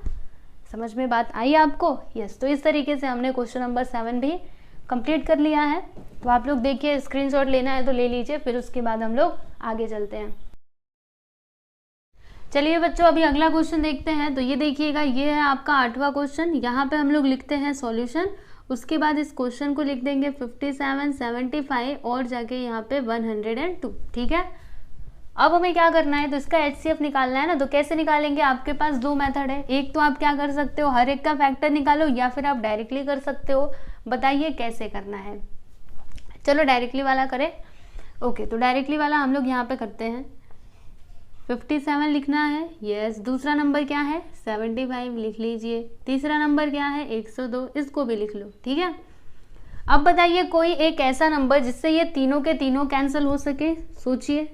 समझ में बात आई आपको, यस। तो इस तरीके से हमने क्वेश्चन नंबर 7 भी कंप्लीट कर लिया है। तो आप लोग देखिए, स्क्रीनशॉट लेना है तो ले लीजिए, फिर उसके बाद हम लोग आगे चलते हैं। चलिए बच्चों अभी अगला क्वेश्चन देखते हैं। तो ये देखिएगा, ये है आपका 8वां क्वेश्चन। यहाँ पे हम लोग लिखते हैं सॉल्यूशन, उसके बाद इस क्वेश्चन को लिख देंगे 57 75 और जाके यहाँ पे 102, ठीक है। अब हमें क्या करना है, तो इसका HCF निकालना है ना। तो कैसे निकालेंगे, आपके पास 2 मेथड है। एक तो आप क्या कर सकते हो, हर एक का फैक्टर निकालो, या फिर आप डायरेक्टली कर सकते हो। बताइए कैसे करना है। चलो डायरेक्टली वाला करें। ओके, तो डायरेक्टली वाला हम लोग यहाँ पे करते हैं। 57 लिखना है, यस। दूसरा नंबर क्या है 75 लिख लीजिए। तीसरा नंबर क्या है 102, इसको भी लिख लो, ठीक है। अब बताइए कोई एक ऐसा नंबर जिससे ये तीनों के तीनों कैंसिल हो सके। सोचिए,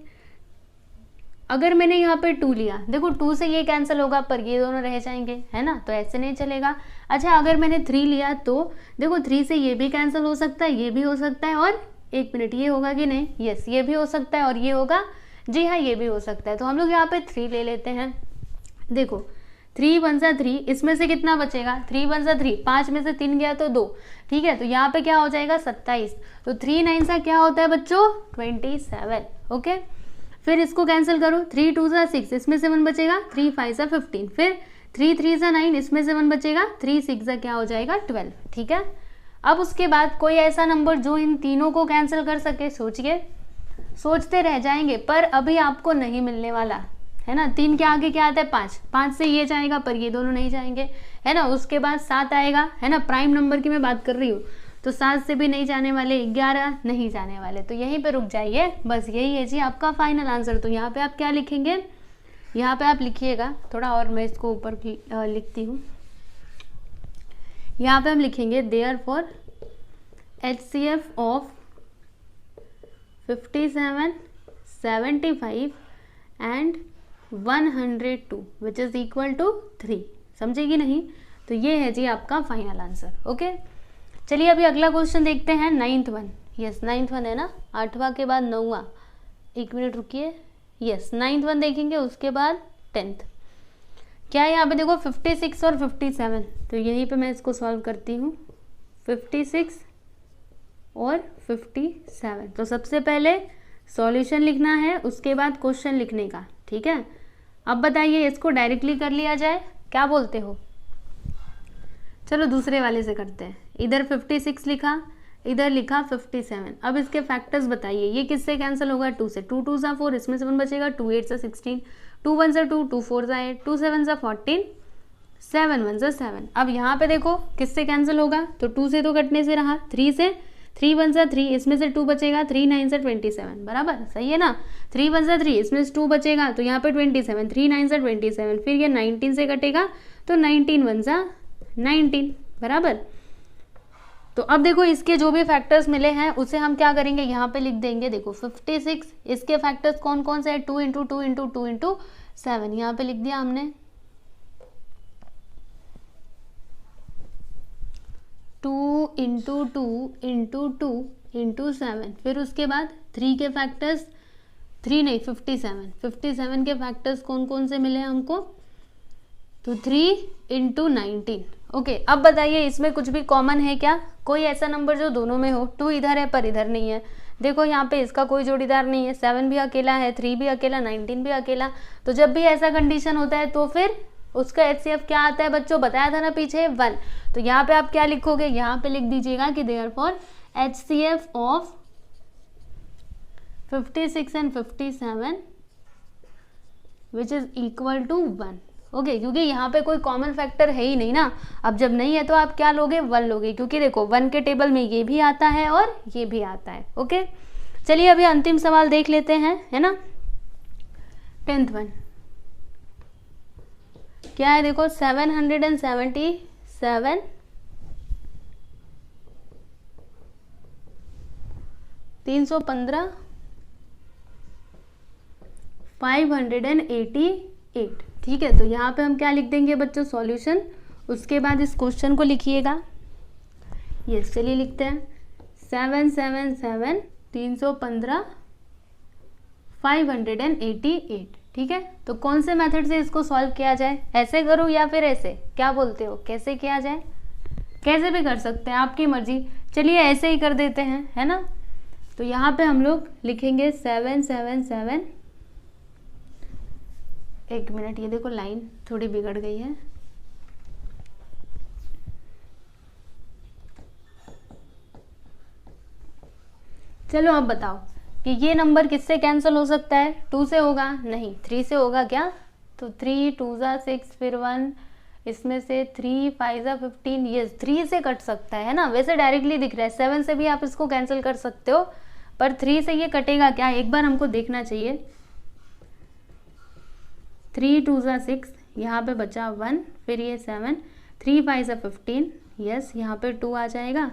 अगर मैंने यहाँ पे 2 लिया, देखो 2 से ये कैंसिल होगा पर ये दोनों रह जाएंगे, है ना, तो ऐसे नहीं चलेगा। अच्छा अगर मैंने 3 लिया तो देखो 3 से ये भी कैंसिल हो सकता है, ये भी हो सकता है, और एक मिनट ये होगा कि नहीं, यस ये भी हो सकता है और ये होगा, जी हाँ ये भी हो सकता है। तो हम लोग यहाँ पे 3 ले लेते हैं। देखो 3 1 सा 3, इसमें से कितना बचेगा 3 1 सा 3, 5 में से 3 गया तो 2, ठीक है। तो यहाँ पे क्या हो जाएगा 27। तो 3 9 सा क्या होता है बच्चों 27, ओके। फिर इसको कैंसिल करो, 3 2 सा 6, इसमें से 1 बचेगा, 3 5 सा 15, फिर 3 3 सा 9, इसमें से 1 बचेगा, 3 6 सा क्या हो जाएगा 12, ठीक है। अब उसके बाद कोई ऐसा नंबर जो इन तीनों को कैंसिल कर सके, सोचिए, सोचते रह जाएंगे, पर अभी आपको नहीं मिलने वाला है ना। 3 के आगे क्या आता है 5, 5 से ये जाएगा पर ये दोनों नहीं जाएंगे, है ना। उसके बाद 7 आएगा, है ना, प्राइम नंबर की मैं बात कर रही हूँ, तो 7 से भी नहीं जाने वाले, 11 नहीं जाने वाले, तो यहीं पे रुक जाइए, बस यही है जी आपका फाइनल आंसर। तो यहाँ पे आप क्या लिखेंगे, यहाँ पे आप लिखिएगा थोड़ा और, मैं इसको ऊपर लिखती हूँ। यहाँ पे हम लिखेंगे therefore HCF of 57, 75 and 102 which is equal to 3, समझेगी नहीं। तो ये है जी आपका फाइनल आंसर। ओके, चलिए अभी अगला क्वेश्चन देखते हैं, 9th one. Yes 9th one है ना, 8वां के बाद 9वां, 1 मिनट रुकिए। यस 9th वन देखेंगे, उसके बाद 10th। क्या है यहाँ पे देखो 56 और 57, तो यहीं पे मैं इसको सॉल्व करती हूँ। 56 और 57, तो सबसे पहले सॉल्यूशन लिखना है, उसके बाद क्वेश्चन लिखने का, ठीक है। अब बताइए इसको डायरेक्टली कर लिया जाए, क्या बोलते हो? चलो दूसरे वाले से करते हैं। इधर 56 लिखा, इधर लिखा 57। अब इसके फैक्टर्स बताइए, ये किससे कैंसिल होगा? 2 से। 2 2 सा 4, इसमें से 1 बचेगा, 2 8 सा 16, 2 1 सा 2, 2 4 सा 8, 2 7 सा 14, 7 1 सा 7। अब यहाँ पे देखो किससे कैंसिल होगा, तो 2 से तो कटने से रहा, 3 से, 3 1 सा 3, इसमें से 2 बचेगा, 3 9 सा 27, बराबर सही है ना। 3 1 सा 3, इसमें से 2 बचेगा, तो यहाँ पे 27, 3 9 सा 27, फिर ये 19 से कटेगा, तो 19 1 सा 19, बराबर। तो अब देखो इसके जो भी फैक्टर्स मिले हैं उसे हम क्या करेंगे, यहाँ पे लिख देंगे। देखो 56, इसके फैक्टर्स कौन कौन से है? 2 इंटू 2 इंटू 2 इंटू 7, यहाँ पे लिख दिया हमने। 2 इंटू 2 इंटू 2 इंटू 7, फिर उसके बाद 3 के फैक्टर्स, 3 नहीं 57 के फैक्टर्स कौन कौन से मिले हमको? तो 3 इंटू 19। ओके, अब बताइए इसमें कुछ भी कॉमन है क्या? कोई ऐसा नंबर जो दोनों में हो? 2 इधर है पर इधर नहीं है, देखो यहाँ पे इसका कोई जोड़ीदार नहीं है, 7 भी अकेला है, 3 भी अकेला, 19 भी अकेला। तो जब भी ऐसा कंडीशन होता है तो फिर उसका HCF क्या आता है बच्चों? बताया था ना पीछे 1। तो यहाँ पे आप क्या लिखोगे, यहाँ पे लिख दीजिएगा कि therefore HCF of 56 and 57 which is equal to 1। Okay, क्योंकि यहाँ पे कोई कॉमन फैक्टर है ही नहीं ना। अब जब नहीं है तो आप क्या लोगे? 1 लोगे, क्योंकि देखो 1 के टेबल में ये भी आता है और ये भी आता है। ओके, चलिए अभी अंतिम सवाल देख लेते हैं, है ना। 10th वन क्या है? देखो 777, 315, 588, ठीक है। तो यहाँ पे हम क्या लिख देंगे बच्चों? सॉल्यूशन। उसके बाद इस क्वेश्चन को लिखिएगा। यस, चलिए लिखते हैं 777, 315, 588, ठीक है। तो कौन से मेथड से इसको सॉल्व किया जाए? ऐसे करूँ या फिर ऐसे, क्या बोलते हो? कैसे किया जाए? कैसे भी कर सकते हैं, आपकी मर्जी। चलिए ऐसे ही कर देते हैं, है ना। तो यहाँ पे हम लोग लिखेंगे 777, 1 मिनट, ये देखो लाइन थोड़ी बिगड़ गई है। चलो अब बताओ कि ये नंबर किससे कैंसिल हो सकता है? 2 से होगा? नहीं, 3 से होगा क्या? तो 3 2 सा 6, फिर 1, इसमें से 3 5 सा 15, ये 3 से कट सकता है ना। वैसे डायरेक्टली दिख रहा है, 7 से भी आप इसको कैंसिल कर सकते हो, पर 3 से ये कटेगा क्या? एक बार हमको देखना चाहिए। 3 2 सा 6, यहाँ पे बचा 1, फिर ये 7, 3 5 सा 15, यस यहाँ पे 2 आ जाएगा,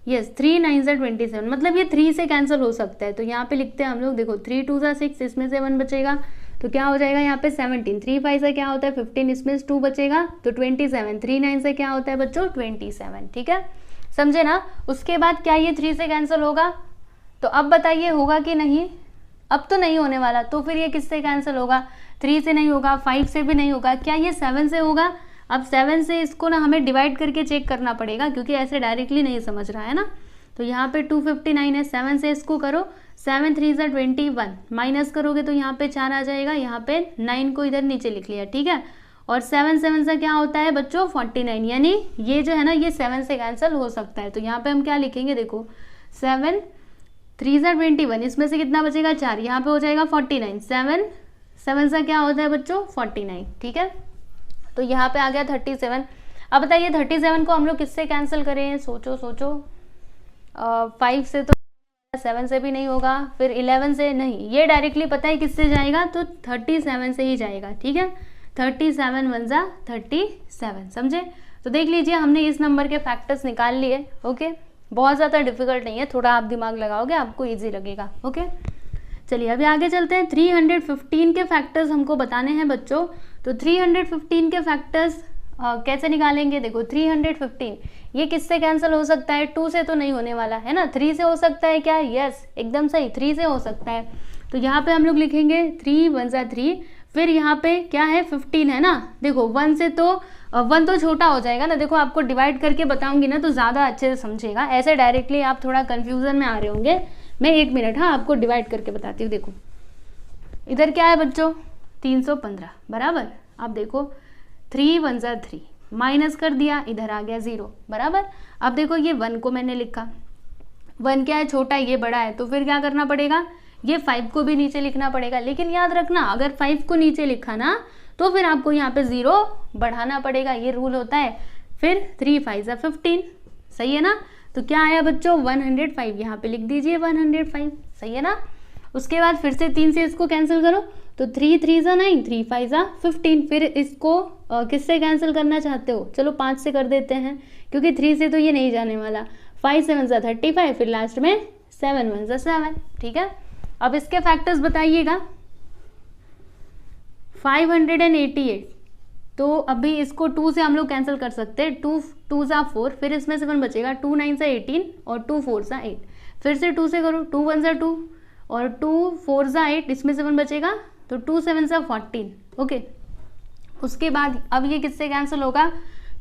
यस 3 9 सा 27, मतलब ये 3 से कैंसिल हो सकता है। तो यहाँ पे लिखते हैं हम लोग, देखो 3 2 सा 6, इसमें से 1 बचेगा, तो क्या हो जाएगा यहाँ पे 17, 3 5 से क्या होता है 15, इसमें से 2 बचेगा, तो 27, 3 9 से क्या होता है बच्चों? 27, ठीक है, समझे ना। उसके बाद क्या ये 3 से कैंसिल होगा? तो अब बताइए होगा कि नहीं? अब तो नहीं होने वाला, तो फिर ये किससे कैंसिल होगा? 3 से नहीं होगा, 5 से भी नहीं होगा, क्या ये 7 से होगा? अब 7 से इसको ना हमें डिवाइड करके चेक करना पड़ेगा, क्योंकि ऐसे डायरेक्टली नहीं समझ रहा है ना। तो यहाँ पे 259 है, 7 से इसको करो, 7 3 सा 21, माइनस करोगे तो यहाँ पे 4 आ जाएगा, यहाँ पे 9 को इधर नीचे लिख लिया, ठीक है। और 7 7 से क्या होता है बच्चों 49, यानी ये जो है ना ये 7 से कैंसिल हो सकता है। तो यहाँ पे हम क्या लिखेंगे, देखो 7 3 सा 21, इसमें से कितना बचेगा 4, यहाँ पे हो जाएगा 49। 7 7 से क्या होता है बच्चों 49, ठीक है। तो यहाँ पे आ गया 37। अब बताइए 37 को हम लोग किससे कैंसिल करें, सोचो सोचो। 5 से तो 7 से भी नहीं होगा, फिर 11 से नहीं, ये डायरेक्टली पता है किससे जाएगा, तो 37 से ही जाएगा, ठीक है। 37 1 जा 37, समझे। तो देख लीजिए हमने इस नंबर के फैक्टर्स निकाल लिए। ओके, बहुत ज़्यादा डिफिकल्ट नहीं है, थोड़ा आप दिमाग लगाओगे आपको ईजी लगेगा। ओके, चलिए अभी आगे चलते हैं। 315 के फैक्टर्स हमको बताने हैं बच्चों। तो 315 के फैक्टर्स कैसे निकालेंगे, देखो 315 ये किससे कैंसिल हो सकता है, 2 से तो नहीं होने वाला है ना, 3 से हो सकता है क्या, यस एकदम सही, 3 से हो सकता है। तो यहाँ पे हम लोग लिखेंगे 3 1 जा 3, फिर यहाँ पे क्या है 15 है ना, देखो 1 से तो 1 तो छोटा हो जाएगा ना, देखो आपको डिवाइड करके बताऊंगी ना तो ज़्यादा अच्छे से समझेगा, ऐसे डायरेक्टली आप थोड़ा कन्फ्यूजन में आ रहे होंगे। मैं 1 मिनट हाँ आपको डिवाइड करके बताती हूँ। देखो इधर क्या है बच्चों 315 बराबर, अब देखो 3 1 जा 3, माइनस कर दिया, इधर आ गया 0 बराबर। अब देखो ये 1 को मैंने लिखा, 1 क्या है छोटा है, ये बड़ा है, तो फिर क्या करना पड़ेगा, ये 5 को भी नीचे लिखना पड़ेगा। लेकिन याद रखना अगर 5 को नीचे लिखा ना तो फिर आपको यहाँ पे 0 बढ़ाना पड़ेगा, ये रूल होता है। फिर 3 5 जा 15, सही है ना। तो क्या आया बच्चों 105, यहाँ पे लिख दीजिए 105, सही है ना। उसके बाद फिर से 3 से इसको कैंसिल करो, तो 3 3 जा 9, 3 5 जा 15, फिर इसको किससे कैंसिल करना चाहते हो, चलो 5 से कर देते हैं क्योंकि 3 से तो ये नहीं जाने वाला। 5 7 जा 35, फिर लास्ट में 7 1 जा 7, ठीक है। अब इसके फैक्टर्स बताइएगा। 588, तो अभी इसको 2 से हम लोग कैंसिल कर सकते हैं, 2 2 जा 4, फिर इसमें से 1 बचेगा, 2 9 जा 18 और 2 4 जा 8, फिर से 2 से करो, 2 1 जा 2 और 2 4 जा 8, इसमें से 1 बचेगा, तो 2 7 जा 14। ओके, उसके बाद अब ये किससे कैंसिल होगा,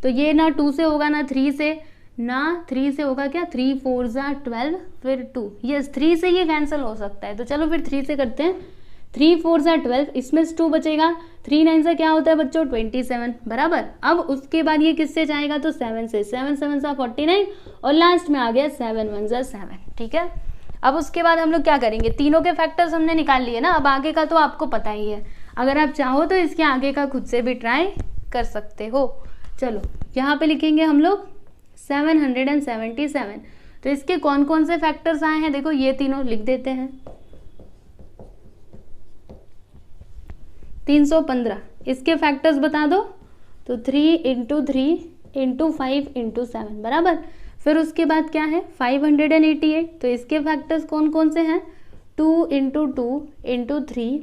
तो ये ना 2 से होगा ना 3 से, ना 3 से होगा क्या, 3 4 जा 12, फिर 2, यस 3 से ये कैंसिल हो सकता है। तो चलो फिर 3 से करते हैं, 3 4 जा 12, इसमें से 2 बचेगा, 3 9 से क्या होता है बच्चों 27 बराबर। अब उसके बाद ये किससे जाएगा, तो 7 से, 7 7 जा 49 और लास्ट में आ गया 7 1 जा 7, ठीक है। अब उसके बाद हम लोग क्या करेंगे, तीनों के फैक्टर्स हमने निकाल लिए ना, अब आगे का तो आपको पता ही है, अगर आप चाहो तो इसके आगे का खुद से भी ट्राई कर सकते हो। चलो यहाँ पे लिखेंगे हम लोग 777, तो इसके कौन कौन से फैक्टर्स आए हैं, देखो ये तीनों लिख देते हैं। 315 इसके फैक्टर्स बता दो, तो 3 × 3 × 5 × 7 बराबर। फिर उसके बाद क्या है 588, तो इसके फैक्टर्स कौन कौन से हैं, 2 × 2 × 3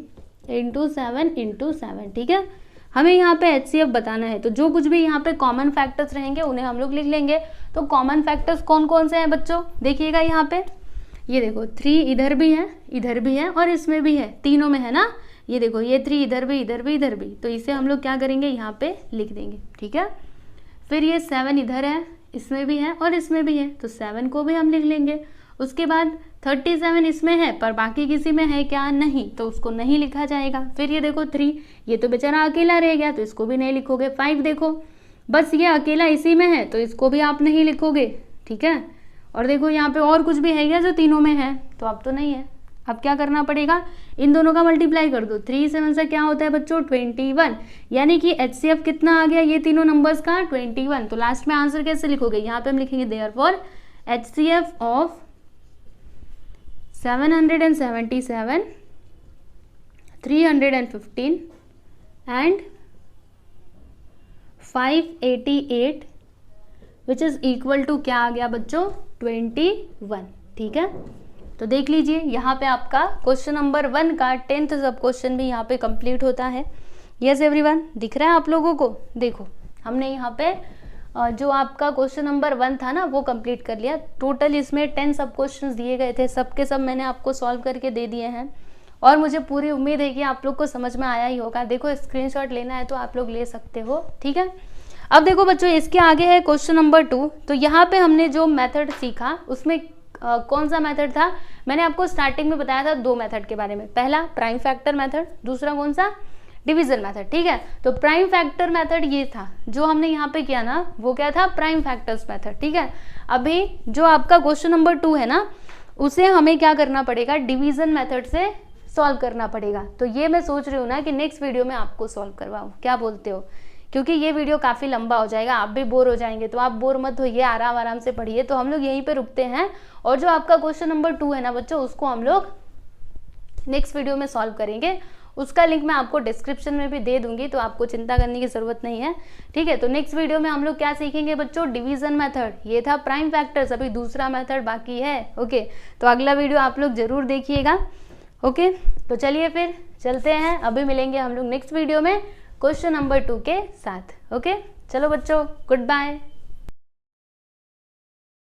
× 7 × 7, ठीक है। हमें यहाँ पे HCF बताना है, तो जो कुछ भी यहाँ पे कॉमन फैक्टर्स रहेंगे उन्हें हम लोग लिख लेंगे। तो कॉमन फैक्टर्स कौन कौन से हैं बच्चों, देखिएगा यहाँ पे, ये देखो 3 इधर भी है और इसमें भी है, तीनों में है ना, ये देखो ये 3 इधर भी, तो इसे हम लोग क्या करेंगे यहाँ पे लिख देंगे, ठीक है। फिर ये 7 इधर है, इसमें भी है और इसमें भी है, तो 7 को भी हम लिख लेंगे। उसके बाद 37 इसमें है पर बाकी किसी में है क्या, नहीं, तो उसको नहीं लिखा जाएगा। फिर ये देखो 3, ये तो बेचारा अकेला रह गया, तो इसको भी नहीं लिखोगे। 5 देखो बस ये अकेला इसी में है, तो इसको भी आप नहीं लिखोगे, ठीक है। और देखो यहाँ पे और कुछ भी है क्या जो तीनों में है, तो अब तो नहीं है। अब क्या करना पड़ेगा, इन दोनों का मल्टीप्लाई कर दो, 3 7 से क्या होता है बच्चों 21, यानी कि HCF कितना आ गया ये तीनों नंबर्स का 21। तो लास्ट में आंसर कैसे लिखोगे, यहाँ पे हम लिखेंगे therefore HCF of 777, 315 and 588 which is equal to क्या आ गया बच्चों 21, ठीक है। तो देख लीजिए यहाँ पे आपका क्वेश्चन नंबर 1 का 10th सब क्वेश्चन भी यहाँ पे कंप्लीट होता है। यस एवरीवन, दिख रहा है आप लोगों को, देखो हमने यहाँ पे जो आपका क्वेश्चन नंबर 1 था ना वो कंप्लीट कर लिया। टोटल इसमें 10 सब क्वेश्चंस दिए गए थे, सबके सब मैंने आपको सॉल्व करके दे दिए हैं और मुझे पूरी उम्मीद है कि आप लोग को समझ में आया ही होगा। देखो स्क्रीनशॉट लेना है तो आप लोग ले सकते हो, ठीक है। अब देखो बच्चों इसके आगे है क्वेश्चन नंबर 2। तो यहाँ पे हमने जो मेथड सीखा उसमें कौन सा मेथड था, मैंने आपको स्टार्टिंग में बताया था 2 मेथड के बारे में। पहला प्राइम फैक्टर मेथड, दूसरा कौन सा डिवीजन मेथड, ठीक है। तो प्राइम फैक्टर मेथड ये था जो हमने यहाँ पे किया ना, वो क्या था, प्राइम फैक्टर्स मेथड, ठीक है। अभी जो आपका क्वेश्चन नंबर 2 है ना, उसे हमें क्या करना पड़ेगा, डिवीजन मेथड से सॉल्व करना पड़ेगा। तो ये मैं सोच रही हूँ ना कि नेक्स्ट वीडियो में आपको सॉल्व करवाऊँ, क्या बोलते हो, क्योंकि ये वीडियो काफ़ी लंबा हो जाएगा, आप भी बोर हो जाएंगे। तो आप बोर मत होइए, आराम आराम से पढ़िए। तो हम लोग यहीं पे रुकते हैं, और जो आपका क्वेश्चन नंबर 2 है ना बच्चों, उसको हम लोग नेक्स्ट वीडियो में सॉल्व करेंगे। उसका लिंक मैं आपको डिस्क्रिप्शन में भी दे दूंगी, तो आपको चिंता करने की ज़रूरत नहीं है, ठीक है। तो नेक्स्ट वीडियो में हम लोग क्या सीखेंगे बच्चों, डिवीजन मेथड, ये था प्राइम फैक्टर्स, अभी दूसरा मेथड बाकी है। ओके, तो अगला वीडियो आप लोग ज़रूर देखिएगा। ओके, तो चलिए फिर चलते हैं, अभी मिलेंगे हम लोग नेक्स्ट वीडियो में क्वेश्चन नंबर 2 के साथ। ओके, चलो बच्चों, गुड बाय।